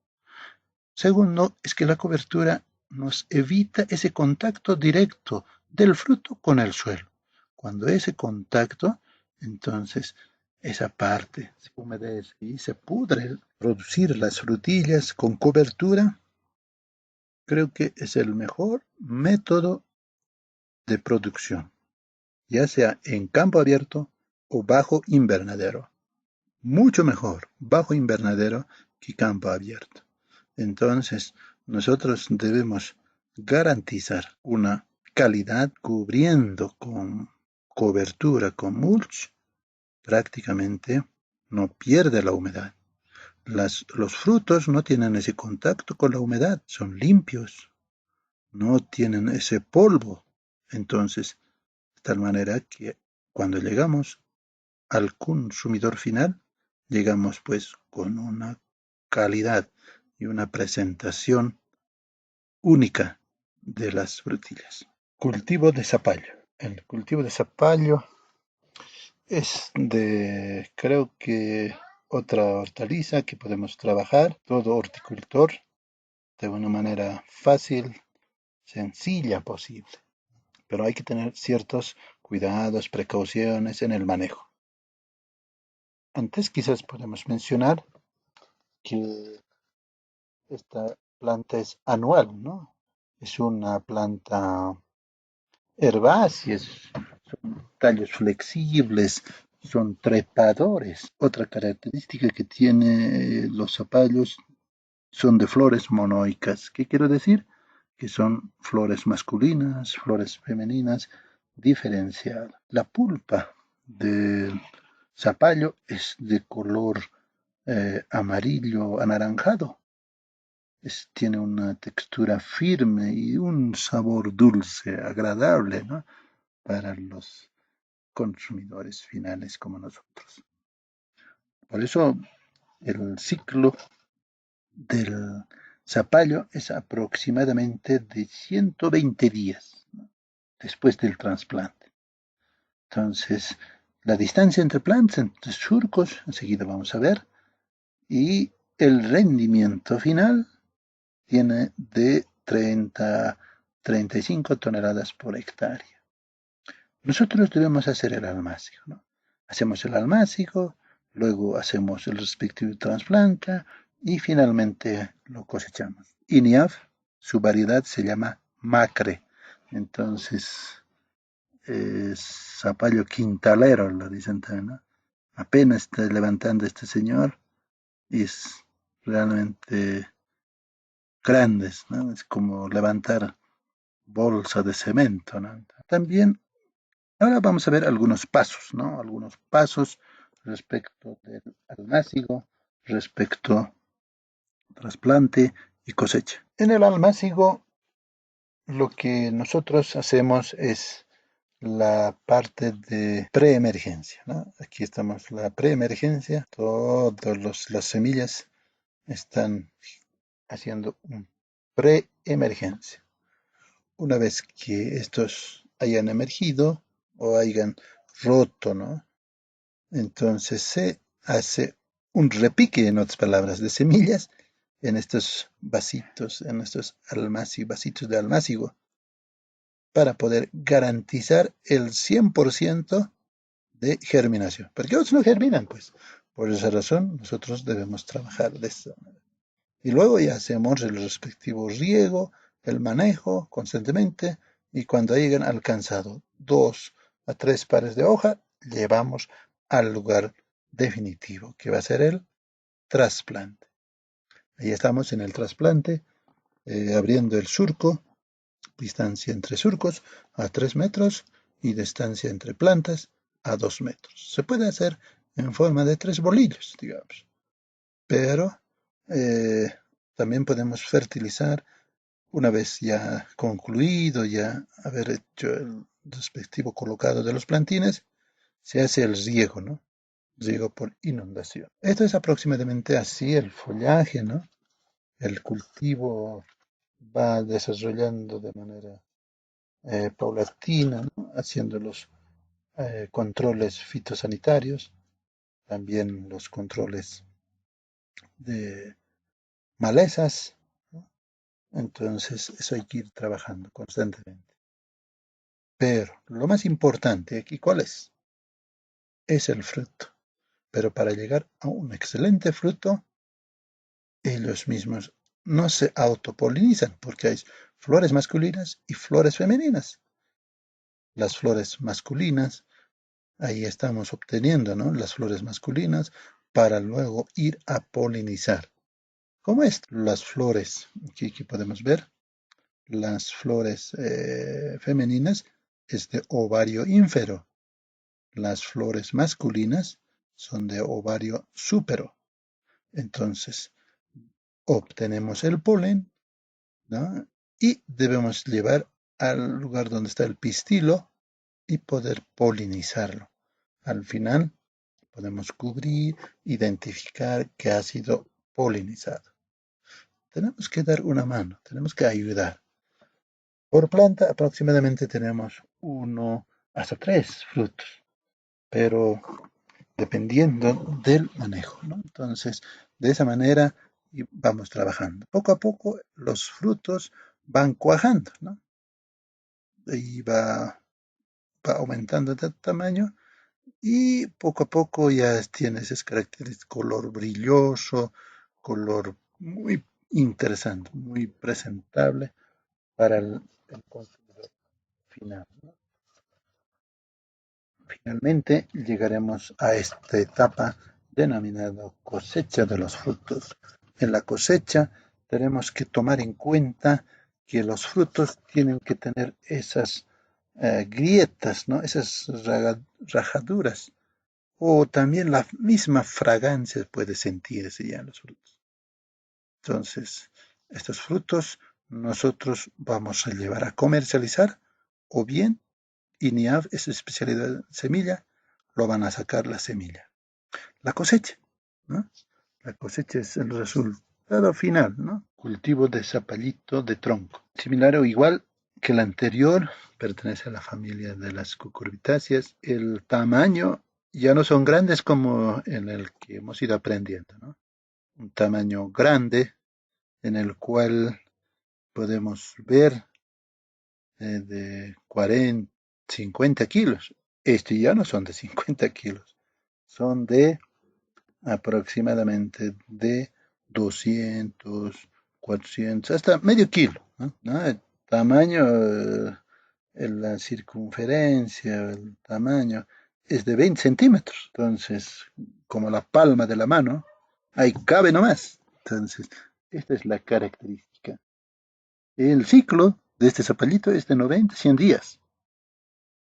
Segundo, es que la cobertura nos evita ese contacto directo del fruto con el suelo. Cuando ese contacto, entonces esa parte se humedece y se pudre. Producir las frutillas con cobertura creo que es el mejor método de producción, ya sea en campo abierto o bajo invernadero. Mucho mejor bajo invernadero que campo abierto. Entonces, nosotros debemos garantizar una calidad cubriendo con cobertura, con mulch, prácticamente no pierde la humedad. Los frutos no tienen ese contacto con la humedad, son limpios, no tienen ese polvo. Entonces, de tal manera que cuando llegamos al consumidor final, llegamos pues con una calidad y una presentación única de las frutillas. Cultivo de zapallo. El cultivo de zapallo es creo que otra hortaliza que podemos trabajar, todo horticultor, de una manera fácil, sencilla posible. Pero hay que tener ciertos cuidados, precauciones en el manejo. Antes quizás podemos mencionar que esta planta es anual, ¿no? Es una planta herbácea, son tallos flexibles, son trepadores. Otra característica que tiene los zapallos son de flores monoicas. ¿Qué quiero decir? Que son flores masculinas, flores femeninas, diferenciadas. La pulpa del zapallo es de color amarillo anaranjado. Tiene una textura firme y un sabor dulce, agradable, ¿no? Para los consumidores finales como nosotros. Por eso el ciclo del zapallo es aproximadamente de 120 días, ¿no? Después del trasplante. Entonces, la distancia entre plantas, entre surcos, enseguida vamos a ver, y el rendimiento final tiene de 35 toneladas por hectárea. Nosotros debemos hacer el almácigo, ¿no? Hacemos el almácigo, luego hacemos el respectivo trasplante y finalmente lo cosechamos. INIAF, su variedad se llama Macre. Entonces, zapallo quintalero, lo dicen también, ¿no? Apenas está levantando este señor y es realmente grandes, ¿no? Es como levantar bolsa de cemento, ¿no? También, ahora vamos a ver algunos pasos, ¿no? Algunos pasos respecto del almácigo, respecto trasplante y cosecha. En el almácigo, lo que nosotros hacemos es la parte de preemergencia, ¿no? Aquí estamos la preemergencia, todas las semillas están haciendo un pre-emergencia. Una vez que estos hayan emergido o hayan roto, ¿no? Entonces se hace un repique, en otras palabras, de semillas en estos vasitos, en estos vasitos de almácigo, para poder garantizar el 100% de germinación. Porque otros no germinan, pues. Por esa razón, nosotros debemos trabajar de esta manera. Y luego ya hacemos el respectivo riego, el manejo constantemente, y cuando hayan alcanzado 2 a 3 pares de hoja, llevamos al lugar definitivo, que va a ser el trasplante. Ahí estamos en el trasplante, abriendo el surco, distancia entre surcos a 3 metros y distancia entre plantas a 2 metros. Se puede hacer en forma de 3 bolillos, digamos, pero eh, también podemos fertilizar una vez ya concluido, ya haber hecho el respectivo colocado de los plantines, se hace el riego, ¿no? Riego por inundación. Esto es aproximadamente así el follaje, ¿no? El cultivo va desarrollando de manera paulatina, ¿no? Haciendo los controles fitosanitarios, también los controles de malezas, ¿no? Entonces, eso hay que ir trabajando constantemente. Pero lo más importante aquí, ¿cuál es? Es el fruto. Pero para llegar a un excelente fruto, ellos mismos no se autopolinizan, porque hay flores masculinas y flores femeninas. Las flores masculinas, ahí estamos obteniendo, ¿no? Las flores masculinas para luego ir a polinizar. ¿Cómo es? Las flores, aquí podemos ver, las flores femeninas es de ovario ínfero. Las flores masculinas son de ovario súpero. Entonces, obtenemos el polen, ¿no? Y debemos llevar al lugar donde está el pistilo y poder polinizarlo. Al final, podemos cubrir, identificar que ha sido polinizado. Tenemos que dar una mano, tenemos que ayudar. Por planta aproximadamente tenemos 1 hasta 3 frutos, pero dependiendo del manejo, ¿no? Entonces, de esa manera vamos trabajando. Poco a poco los frutos van cuajando, ¿no? Y va aumentando de tamaño y poco a poco ya tienes ese característico color brilloso, color muy interesante, muy presentable para el consumidor final, ¿no? Finalmente llegaremos a esta etapa denominada cosecha de los frutos. En la cosecha tenemos que tomar en cuenta que los frutos tienen que tener esas grietas, ¿no? Esas rajaduras, o también la misma fragancia puede sentirse ya en los frutos. Entonces, estos frutos nosotros vamos a llevar a comercializar, o bien INIAF es especialidad semilla, lo van a sacar la semilla. La cosecha, ¿no? La cosecha es el resultado final, ¿no? Cultivo de zapallito de tronco. Similar o igual que el anterior, pertenece a la familia de las cucurbitáceas. El tamaño ya no son grandes como en el que hemos ido aprendiendo, ¿no? Un tamaño grande en el cual podemos ver de 40, 50 kilos. Estos ya no son de 50 kilos, son de aproximadamente de 200, 400, hasta medio kilo, ¿no? ¿No? El tamaño, la circunferencia, el tamaño es de 20 centímetros. Entonces, como la palma de la mano, ahí cabe nomás. Entonces, esta es la característica. El ciclo de este zapallito es de 90 a 100 días.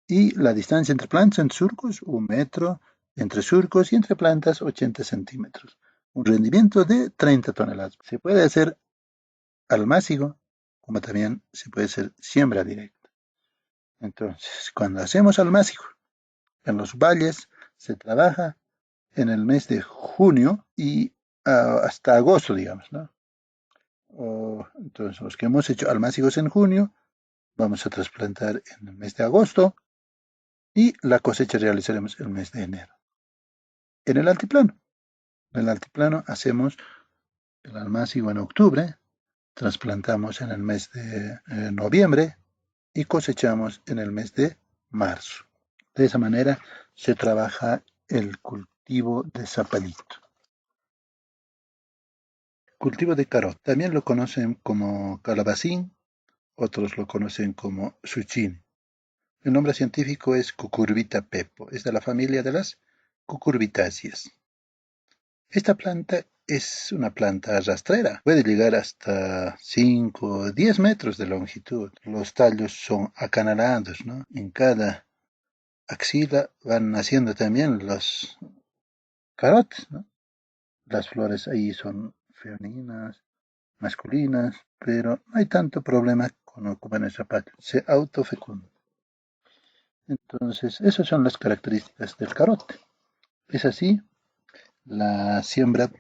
Y la distancia entre plantas en surcos, 1 metro, entre surcos y entre plantas, 80 centímetros. Un rendimiento de 30 toneladas. Se puede hacer almácigo, como también se puede hacer siembra directa. Entonces, cuando hacemos almácigo en los valles, se trabaja en el mes de junio y hasta agosto, digamos, ¿no? Entonces, los que hemos hecho almácigos en junio, vamos a trasplantar en el mes de agosto y la cosecha realizaremos el mes de enero. En el altiplano hacemos el almácigo en octubre, trasplantamos en el mes de noviembre y cosechamos en el mes de marzo. De esa manera se trabaja el cultivo de zapallito. Cultivo de carot, también lo conocen como calabacín, otros lo conocen como zucchini. El nombre científico es Cucurbita pepo, es de la familia de las cucurbitáceas. Esta planta es una planta rastrera, puede llegar hasta 5 o 10 metros de longitud. Los tallos son acanalados, ¿no? En cada axila van naciendo también los carotes, ¿no? Las flores ahí son femeninas, masculinas, pero no hay tanto problema con ocupar el zapato, se autofecunda. Entonces, esas son las características del carote. Es así, la siembra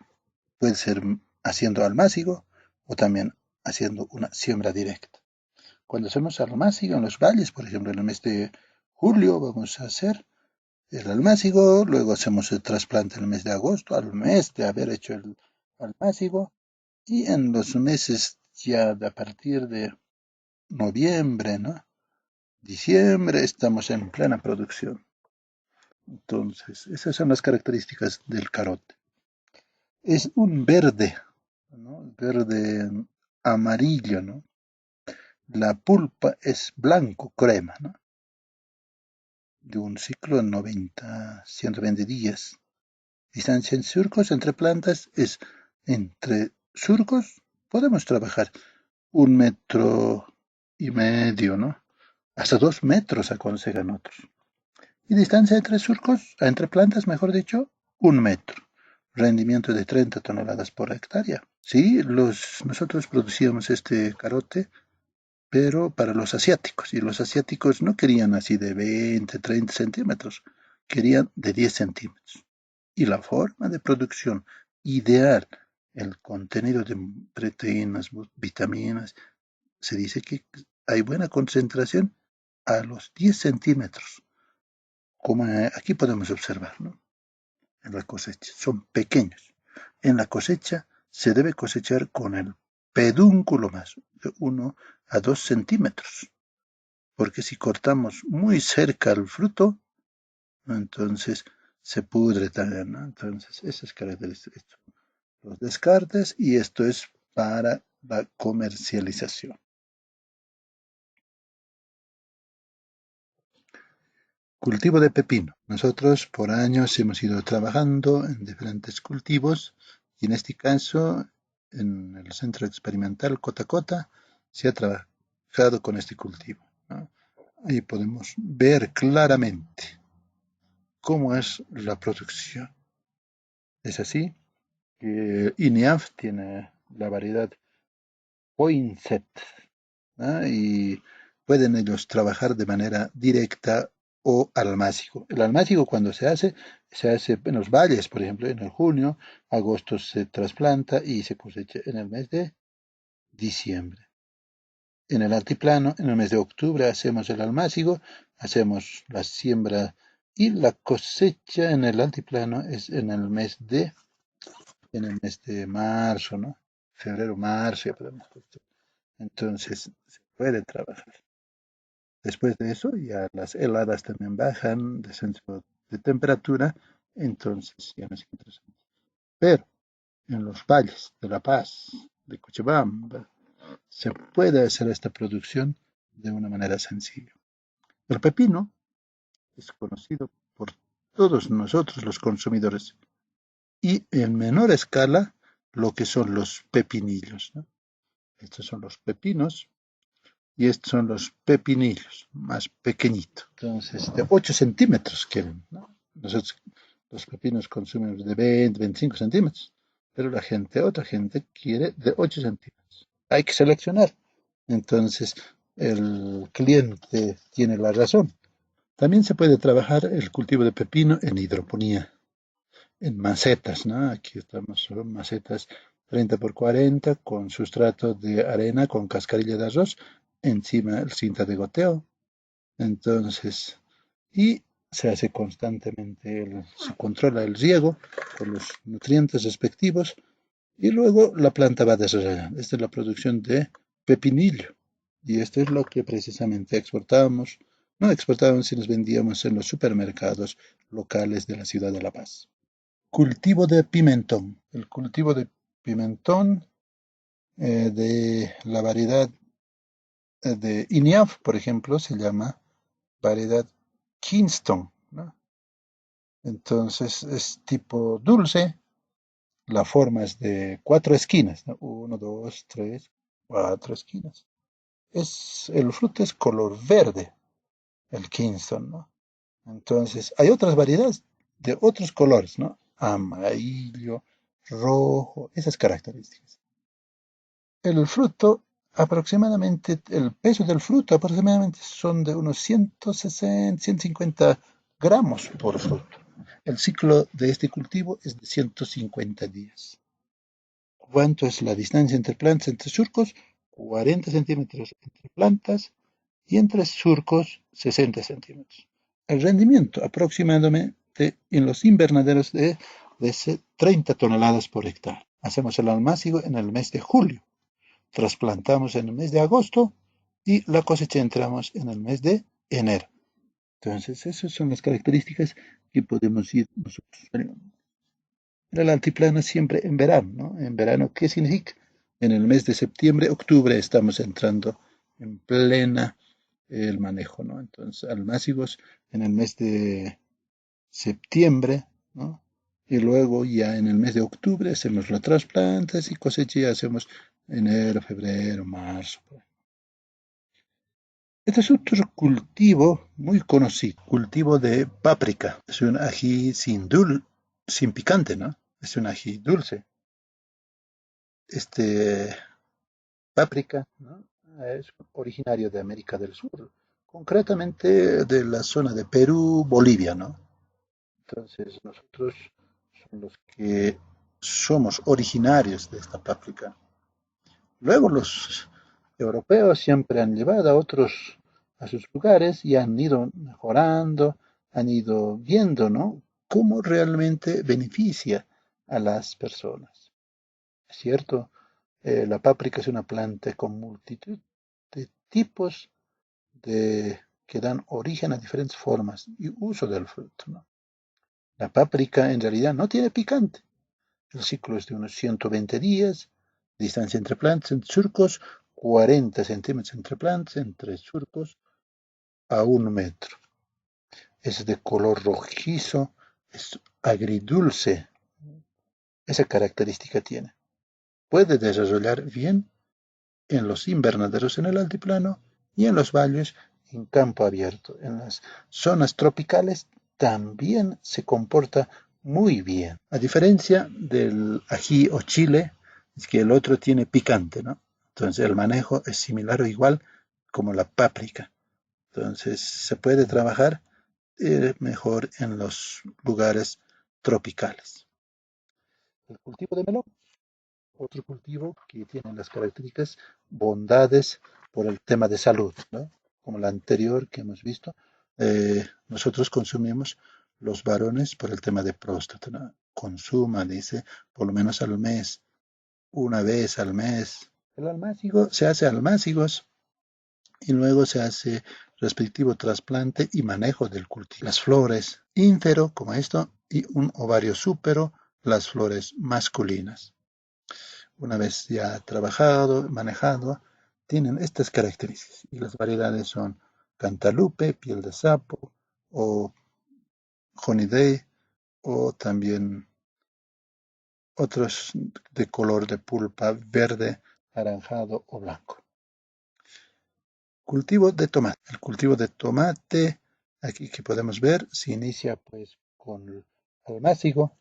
puede ser haciendo almácigo o también haciendo una siembra directa. Cuando hacemos almácigo en los valles, por ejemplo, en el mes de julio vamos a hacer el almácigo, luego hacemos el trasplante en el mes de agosto, al mes de haber hecho el almácigo, y en los meses ya a partir de noviembre, ¿no? Diciembre estamos en plena producción. Entonces, esas son las características del carote. Es un verde, ¿no? Verde amarillo, ¿no? La pulpa es blanco crema, ¿no? De un ciclo de 90, 120 días. Distancia en surcos entre plantas es entre surcos, podemos trabajar 1,5 metros, ¿no? Hasta 2 metros aconsejan otros. Y distancia entre surcos, entre plantas, mejor dicho, 1 metro. Rendimiento de 30 toneladas por hectárea. Sí, nosotros producíamos este carote, pero para los asiáticos. Y los asiáticos no querían así de 20, 30 centímetros, querían de 10 centímetros. Y la forma de producción ideal, el contenido de proteínas, vitaminas, se dice que hay buena concentración a los 10 centímetros, como aquí podemos observar, ¿no? En la cosecha. Son pequeños. En la cosecha se debe cosechar con el pedúnculo más, de 1 a 2 centímetros, porque si cortamos muy cerca al fruto, entonces se pudre también, ¿no? Entonces, esas características, los descartes, y esto es para la comercialización. Cultivo de pepino. Nosotros por años hemos ido trabajando en diferentes cultivos y en este caso en el centro experimental Cota Cota se ha trabajado con este cultivo, ¿no? Ahí podemos ver claramente cómo es la producción. Es así que INEAF tiene la variedad Poinsett, ¿no? Y pueden ellos trabajar de manera directa o almácigo. El almácigo cuando se hace en los valles, por ejemplo, en el junio, agosto se trasplanta y se cosecha en el mes de diciembre. En el altiplano, en el mes de octubre hacemos el almácigo, hacemos la siembra y la cosecha en el altiplano es en el mes de marzo, ¿no? Febrero, marzo, ya podemos cosechar. Entonces, se puede trabajar. Después de eso, ya las heladas también bajan, descenso de temperatura, entonces ya no es interesante. Pero en los valles de La Paz, de Cochabamba, se puede hacer esta producción de una manera sencilla. El pepino es conocido por todos nosotros los consumidores y en menor escala lo que son los pepinillos, ¿no? Estos son los pepinos y estos son los pepinillos, más pequeñitos. Entonces, de 8 centímetros quieren, ¿no? Nosotros los pepinos consumimos de 20, 25 centímetros, pero otra gente quiere de 8 centímetros. Hay que seleccionar. Entonces, el cliente tiene la razón. También se puede trabajar el cultivo de pepino en hidroponía, en macetas, ¿no? Aquí estamos, son macetas 30 por 40 con sustrato de arena con cascarilla de arroz, encima el cinta de goteo. Entonces, y se hace constantemente, se controla el riego con los nutrientes respectivos y luego la planta va desarrollando. Esta es la producción de pepinillo y esto es lo que precisamente exportábamos, no exportábamos, sino vendíamos en los supermercados locales de la ciudad de La Paz. Cultivo de pimentón. El cultivo de pimentón de la variedad de INIAF, por ejemplo, se llama variedad Kingston, ¿no? Entonces es tipo dulce, la forma es de cuatro esquinas, ¿no? Uno, dos, tres, cuatro esquinas. El fruto es color verde, el Kingston, ¿no? Entonces hay otras variedades de otros colores, ¿no? Amarillo, rojo, esas características. El fruto, aproximadamente, el peso del fruto aproximadamente son de unos 160, 150 gramos por fruto. El ciclo de este cultivo es de 150 días. ¿Cuánto es la distancia entre plantas, entre surcos? 40 centímetros entre plantas y entre surcos 60 centímetros. El rendimiento aproximadamente en los invernaderos de 30 toneladas por hectárea. Hacemos el almácigo en el mes de julio. Trasplantamos en el mes de agosto y la cosecha entramos en el mes de enero. Entonces, esas son las características que podemos ir nosotros. En el altiplano siempre en verano, ¿no? En verano, ¿qué significa? En el mes de septiembre, octubre estamos entrando en plena el manejo, ¿no? Entonces, almácigos en el mes de septiembre, ¿no? Y luego ya en el mes de octubre hacemos las trasplantes y cosecha ya hacemos enero, febrero, marzo. Este es otro cultivo muy conocido, cultivo de páprica. Es un ají sin picante, ¿no? Es un ají dulce. Este páprica, ¿no? Es originario de América del Sur, concretamente de la zona de Perú, Bolivia, ¿no? Entonces nosotros somos los que somos originarios de esta páprica. Luego los europeos siempre han llevado a otros a sus lugares y han ido mejorando, han ido viendo, ¿no? Cómo realmente beneficia a las personas. Es cierto, la páprica es una planta con multitud de tipos que dan origen a diferentes formas y uso del fruto, ¿no? La páprica en realidad no tiene picante. El ciclo es de unos 120 días, distancia entre plantas, entre surcos, 40 centímetros entre plantas, entre surcos, a 1 metro. Es de color rojizo, es agridulce. Esa característica tiene. Puede desarrollar bien en los invernaderos en el altiplano y en los valles en campo abierto. En las zonas tropicales también se comporta muy bien. A diferencia del ají o chile, es que el otro tiene picante, ¿no? Entonces el manejo es similar o igual como la páprica. Entonces se puede trabajar mejor en los lugares tropicales. El cultivo de melón, otro cultivo que tiene las características, bondades por el tema de salud, ¿no? Como la anterior que hemos visto, nosotros consumimos los varones por el tema de próstata, ¿no? Consuma, dice, por lo menos al mes, una vez al mes. El almácigo se hace almácigos y luego se hace respectivo trasplante y manejo del cultivo. Las flores ínfero, como esto, y un ovario súpero, las flores masculinas. Una vez ya trabajado, manejado, tienen estas características. Y las variedades son cantalupe, piel de sapo, o honiday, o también otros de color de pulpa verde, anaranjado o blanco. Cultivo de tomate. El cultivo de tomate, aquí que podemos ver, se inicia pues con el almácigo,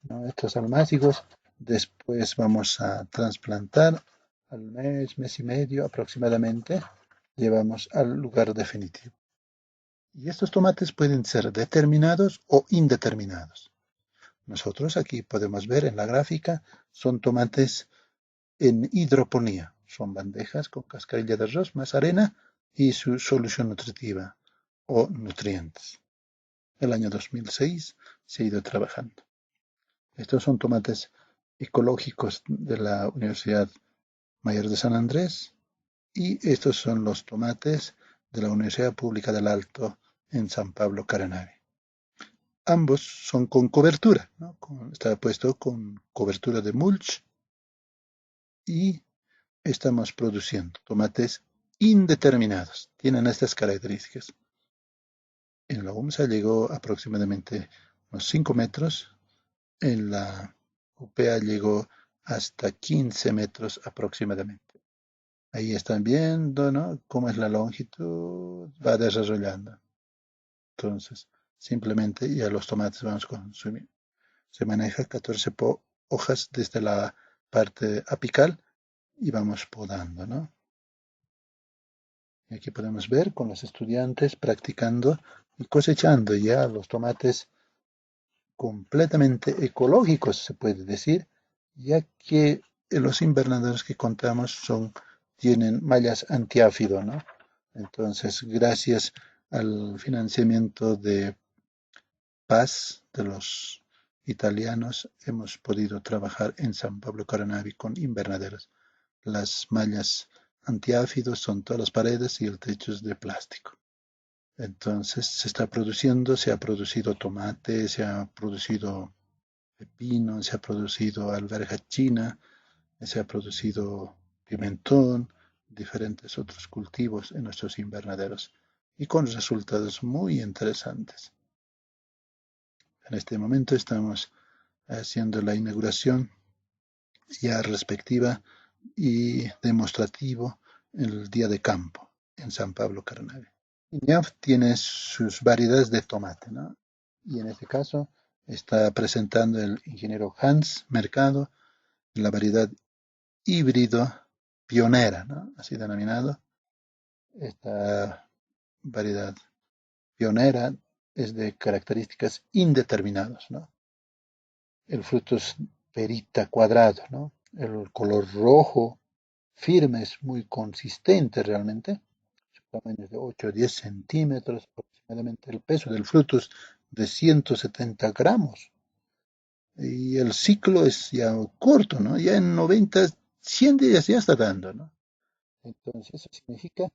¿no? Estos almácigos, después vamos a trasplantar al mes, mes y medio aproximadamente, llevamos al lugar definitivo. Y estos tomates pueden ser determinados o indeterminados. Nosotros aquí podemos ver en la gráfica, son tomates en hidroponía. Son bandejas con cascarilla de arroz más arena y su solución nutritiva o nutrientes. El año 2006 se ha ido trabajando. Estos son tomates ecológicos de la Universidad Mayor de San Andrés y estos son los tomates de la Universidad Pública del Alto en San Pablo, Caranavi. Ambos son con cobertura, ¿no? Está puesto con cobertura de mulch y estamos produciendo tomates indeterminados. Tienen estas características. En la UMSA llegó aproximadamente unos 5 metros, en la UPA llegó hasta 15 metros aproximadamente. Ahí están viendo, ¿no? Cómo es la longitud, va desarrollando. Entonces, simplemente ya los tomates vamos a consumir. Se maneja 14 hojas desde la parte apical y vamos podando, ¿no? Y aquí podemos ver con los estudiantes practicando y cosechando ya los tomates completamente ecológicos, se puede decir, ya que los invernaderos que contamos tienen mallas antiáfido, ¿no? Entonces, gracias al financiamiento de Paz de los italianos, hemos podido trabajar en San Pablo Caranavi con invernaderos. Las mallas antiáfidos son todas las paredes y el techo es de plástico. Entonces se está produciendo, se ha producido tomate, se ha producido pepino, se ha producido alberja china, se ha producido pimentón, diferentes otros cultivos en nuestros invernaderos y con resultados muy interesantes. En este momento estamos haciendo la inauguración ya respectiva y demostrativo el día de campo en San Pablo Carnavi. INEAF tiene sus variedades de tomate, ¿no? Y en este caso está presentando el ingeniero Hans Mercado la variedad híbrido pionera, ¿no? Así denominado. Esta variedad pionera es de características indeterminadas, ¿no? El fruto es perita cuadrado, ¿no? El color rojo firme es muy consistente realmente. Su tamaño es de 8 a 10 centímetros aproximadamente. El peso del fruto es de 170 gramos. Y el ciclo es ya corto, ¿no? Ya en 90, 100 días ya está dando, ¿no? Entonces eso significa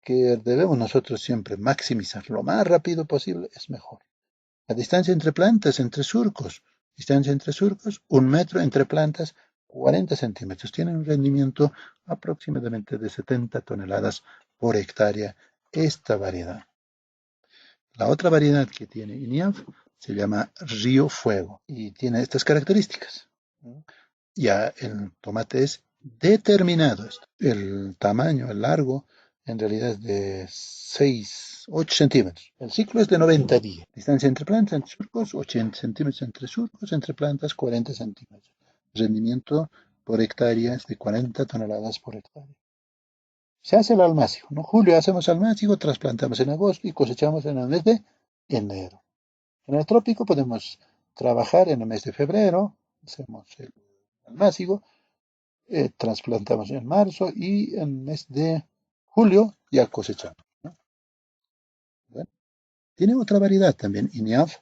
que debemos nosotros siempre maximizar lo más rápido posible, es mejor. La distancia entre plantas, entre surcos, distancia entre surcos, 1 metro entre plantas, 40 centímetros. Tiene un rendimiento aproximadamente de 70 toneladas por hectárea esta variedad. La otra variedad que tiene INIAF se llama Río Fuego y tiene estas características. Ya el tomate es determinado. El tamaño, el largo, en realidad es de 6, 8 centímetros. El ciclo es de 90 días. Distancia entre plantas, entre surcos, 80 centímetros entre surcos, entre plantas, 40 centímetros. Rendimiento por hectárea es de 40 toneladas por hectárea. Se hace el almácigo, ¿no? Julio hacemos almácigo, trasplantamos en agosto y cosechamos en el mes de enero. En el trópico podemos trabajar en el mes de febrero, hacemos el almácigo, trasplantamos en marzo y en el mes de julio ya cosechamos, ¿no? Bueno, tiene otra variedad también, INIAF,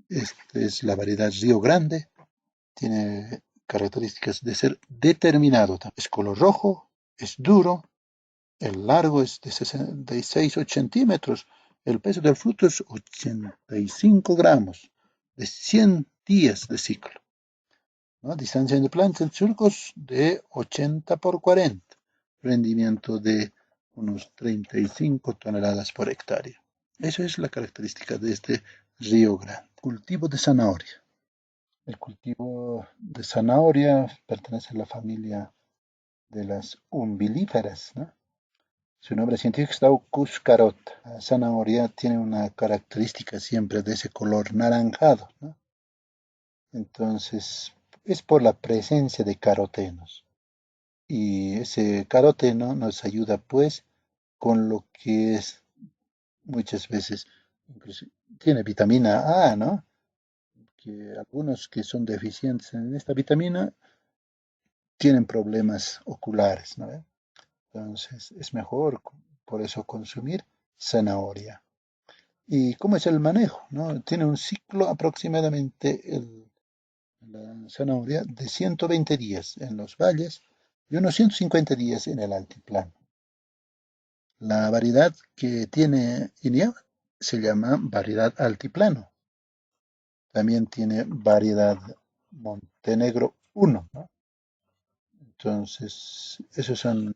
es la variedad Río Grande, tiene características de ser determinado, es color rojo, es duro, el largo es de 66 8 centímetros, el peso del fruto es 85 gramos, de 100 días de ciclo, ¿no? Distancia de plantas en surcos de 80 por 40, rendimiento de unos 35 toneladas por hectárea. Esa es la característica de este Río Grande. Cultivo de zanahoria. El cultivo de zanahoria pertenece a la familia de las umbilíferas, ¿no? Su nombre científico es Daucus carota. La zanahoria tiene una característica siempre de ese color naranjado, ¿no? Entonces, es por la presencia de carotenos. Y ese caroteno nos ayuda, pues, con lo que es muchas veces, incluso tiene vitamina A, ¿no? que algunos que son deficientes en esta vitamina tienen problemas oculares, ¿no? Entonces es mejor por eso consumir zanahoria. ¿Y cómo es el manejo? ¿No? Tiene un ciclo aproximadamente la zanahoria de 120 días en los valles y unos 150 días en el altiplano. La variedad que tiene INEA se llama variedad altiplano. También tiene variedad Montenegro 1, ¿no? Entonces, esas son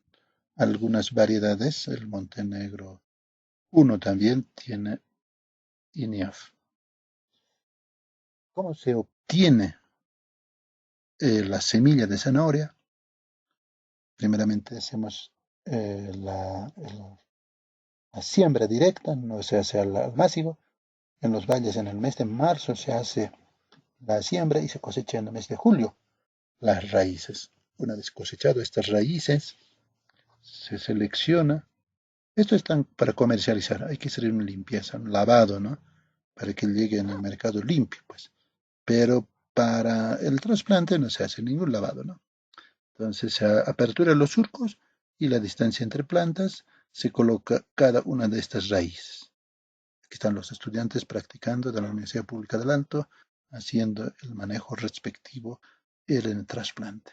algunas variedades. El Montenegro 1 también tiene INIAF. ¿Cómo se obtiene la semilla de zanahoria? Primeramente hacemos la siembra directa, no se hace al masivo. En los valles en el mes de marzo se hace la siembra y se cosecha en el mes de julio las raíces. Una vez cosechado estas raíces, se selecciona. Esto es para comercializar, hay que hacer una limpieza, un lavado, ¿no? Para que llegue en el mercado limpio, pues. Pero para el trasplante no se hace ningún lavado, ¿no? Entonces se apertura los surcos y la distancia entre plantas se coloca cada una de estas raíces. Aquí están los estudiantes practicando de la Universidad Pública del Alto, haciendo el manejo respectivo en el trasplante.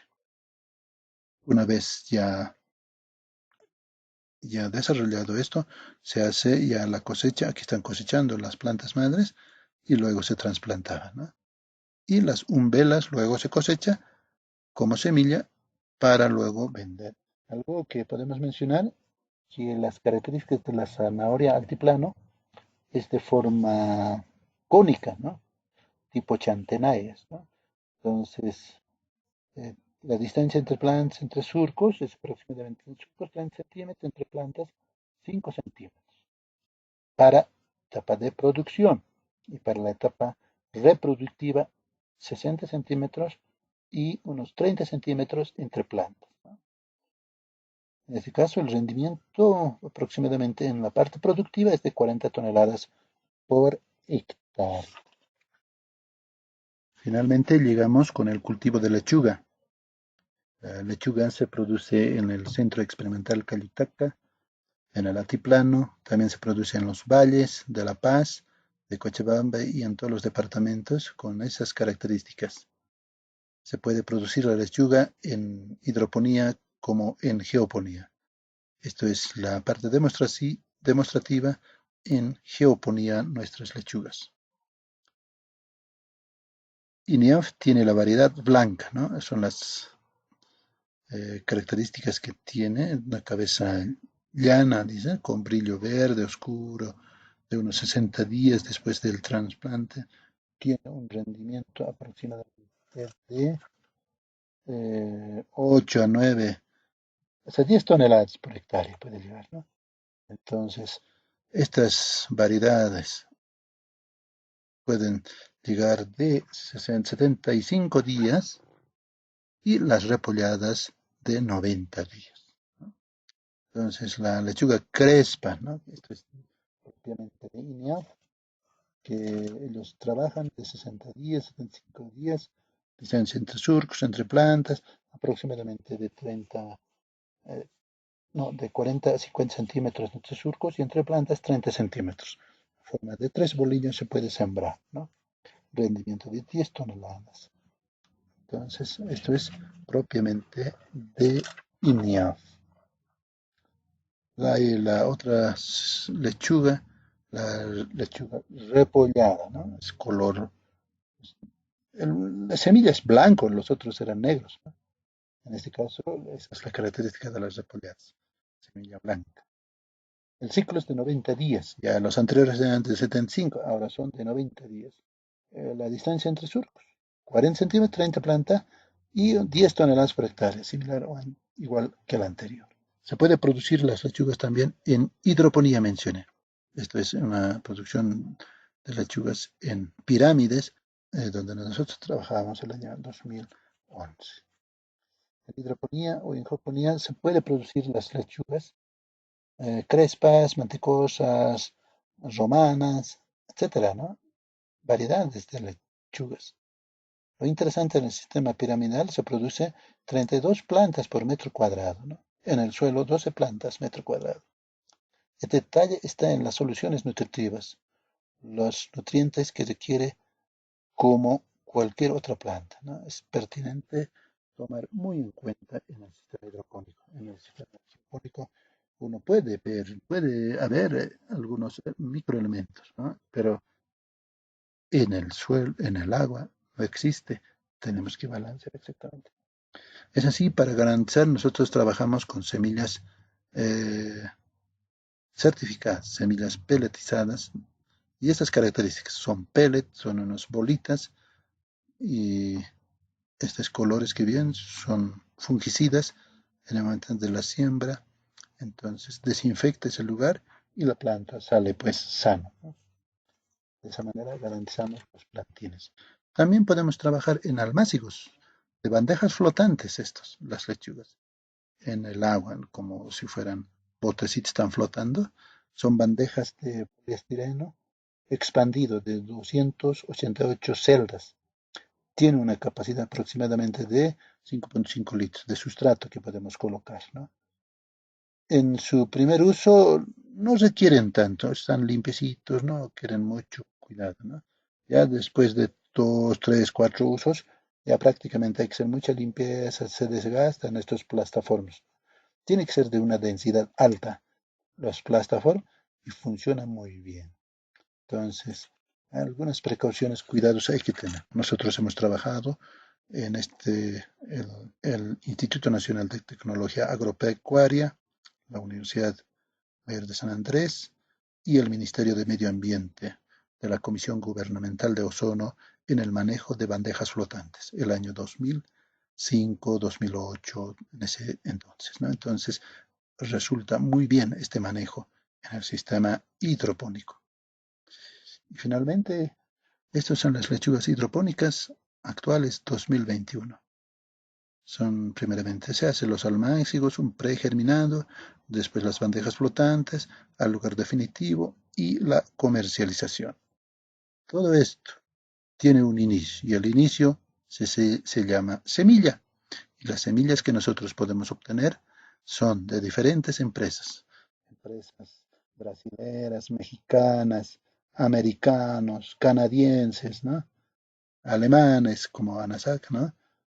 Una vez ya desarrollado esto, se hace ya la cosecha, aquí están cosechando las plantas madres y luego se trasplantaban, ¿no? Y las umbelas luego se cosecha como semilla para luego vender. Algo que podemos mencionar, que las características de la zanahoria altiplano es de forma cónica, ¿no? Tipo chantenayas, ¿no? Entonces, la distancia entre plantas, entre surcos, es aproximadamente en surcos 30 centímetros, entre plantas 5 centímetros. Para etapa de producción y para la etapa reproductiva 60 centímetros y unos 30 centímetros entre plantas, ¿no? En este caso, el rendimiento aproximadamente en la parte productiva es de 40 toneladas por hectárea. Finalmente llegamos con el cultivo de lechuga. La lechuga se produce en el Centro Experimental Callitaca, en el altiplano, también se produce en los valles de La Paz, de Cochabamba y en todos los departamentos con esas características. Se puede producir la lechuga en hidroponía como en geoponía. Esto es la parte demostrativa en geoponía nuestras lechugas. INEAF tiene la variedad blanca, ¿no? Son las características que tiene, una cabeza llana, dice, con brillo verde oscuro, de unos 60 días después del trasplante, tiene un rendimiento aproximadamente de 8 a 9, hasta 10 toneladas por hectárea puede llegar, ¿no? Entonces, estas variedades pueden llegar de 75 días y las repolladas de 90 días, ¿no? Entonces, la lechuga crespa, ¿no? Esto es propiamente de INEAF, que ellos trabajan de 60 días, 75 días, distancia entre surcos, entre plantas, aproximadamente de 30, eh, no, de 40 a 50 centímetros entre surcos y entre plantas 30 centímetros. En forma de 3 bolillos se puede sembrar, ¿no? Rendimiento de 10 toneladas. Entonces, esto es propiamente de INEAF. Hay la otra lechuga, la lechuga repollada, ¿no? Es color, la semilla es blanco, los otros eran negros, ¿no? En este caso, esa es la característica de las repolladas, semilla blanca. El ciclo es de 90 días, ya los anteriores eran de 75, ahora son de 90 días. La distancia entre surcos, 40 centímetros, 30 plantas y 10 toneladas por hectárea, similar o igual que la anterior. Se puede producir las lechugas también en hidroponía, mencioné. Esto es una producción de lechugas en pirámides, donde nosotros trabajábamos el año 2011. En hidroponía o en hidroponía se puede producir las lechugas crespas, mantecosas, romanas, etcétera, ¿no? Variedades de lechugas. lechugas. Lo interesante en el sistema piramidal se produce 32 plantas por metro cuadrado, ¿no? En el suelo 12 plantas metro cuadrado. El detalle está en las soluciones nutritivas, los nutrientes que requiere como cualquier otra planta, ¿no? Es pertinente tomar muy en cuenta en el sistema hidropónico. En el sistema hidropónico uno puede ver, puede haber algunos microelementos, ¿no? Pero en el suelo, en el agua, no existe. Tenemos que balancear exactamente. Es así, para garantizar, nosotros trabajamos con semillas eh, certificadas, semillas pelletizadas, y estas características son pellet, son unas bolitas, y estos colores que vienen son fungicidas en el momento de la siembra, entonces desinfecta ese lugar y la planta sale pues sana, ¿no? De esa manera garantizamos los plantines. También podemos trabajar en almácigos, de bandejas flotantes estos, las lechugas, en el agua, como si fueran botecitos están flotando. Son bandejas de poliestireno expandido de 288 celdas. Tiene una capacidad aproximadamente de 5.5 litros de sustrato que podemos colocar, ¿no? En su primer uso no requieren tanto, están limpiecitos, no quieren mucho cuidado, ¿no? Ya después de dos, tres, cuatro usos, ya prácticamente hay que hacer mucha limpieza, se desgastan estos plastaforms. Tiene que ser de una densidad alta los plastaform y funciona muy bien. Entonces, algunas precauciones, cuidados hay que tener. Nosotros hemos trabajado en el Instituto Nacional de Tecnología Agropecuaria, la Universidad Mayor de San Andrés y el Ministerio de Medio Ambiente de la Comisión Gubernamental de Ozono en el manejo de bandejas flotantes, el año 2005, 2008, en ese entonces, ¿no? Entonces, resulta muy bien este manejo en el sistema hidropónico. Y finalmente, estas son las lechugas hidropónicas actuales 2021. Son primeramente se hacen los almácigos, un pregerminado, después las bandejas flotantes, al lugar definitivo y la comercialización. Todo esto tiene un inicio y el inicio se llama semilla. Y las semillas que nosotros podemos obtener son de diferentes empresas. Empresas brasileras, mexicanas, americanos, canadienses, ¿no? Alemanes como ANASAC, ¿no?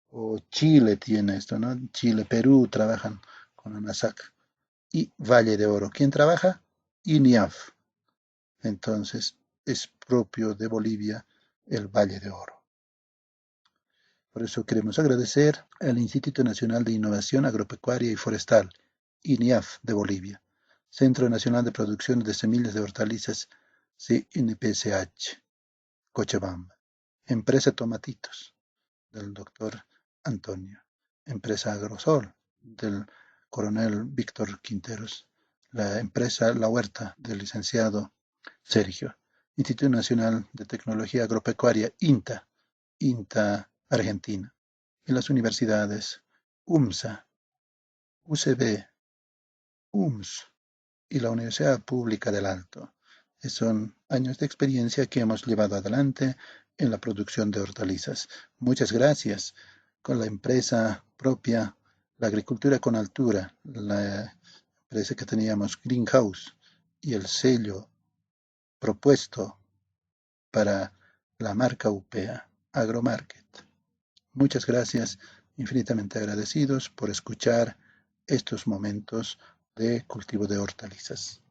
O Chile tiene esto, ¿no? Chile, Perú trabajan con ANASAC. Y Valle de Oro. ¿Quién trabaja? INIAF. Entonces, es propio de Bolivia el Valle de Oro. Por eso queremos agradecer al Instituto Nacional de Innovación Agropecuaria y Forestal, INIAF de Bolivia, Centro Nacional de Producción de Semillas de Hortalizas, CNPSH, Cochabamba, Empresa Tomatitos, del doctor Antonio, Empresa Agrosol, del coronel Víctor Quinteros, la empresa La Huerta, del licenciado Sergio, Instituto Nacional de Tecnología Agropecuaria, INTA, INTA Argentina, y las universidades UMSA, UCB, UMS y la Universidad Pública del Alto. Son años de experiencia que hemos llevado adelante en la producción de hortalizas. Muchas gracias con la empresa propia, la agricultura con altura, la empresa que teníamos Greenhouse y el sello propuesto para la marca UPEA, Agromarket. Muchas gracias, infinitamente agradecidos por escuchar estos momentos de cultivo de hortalizas.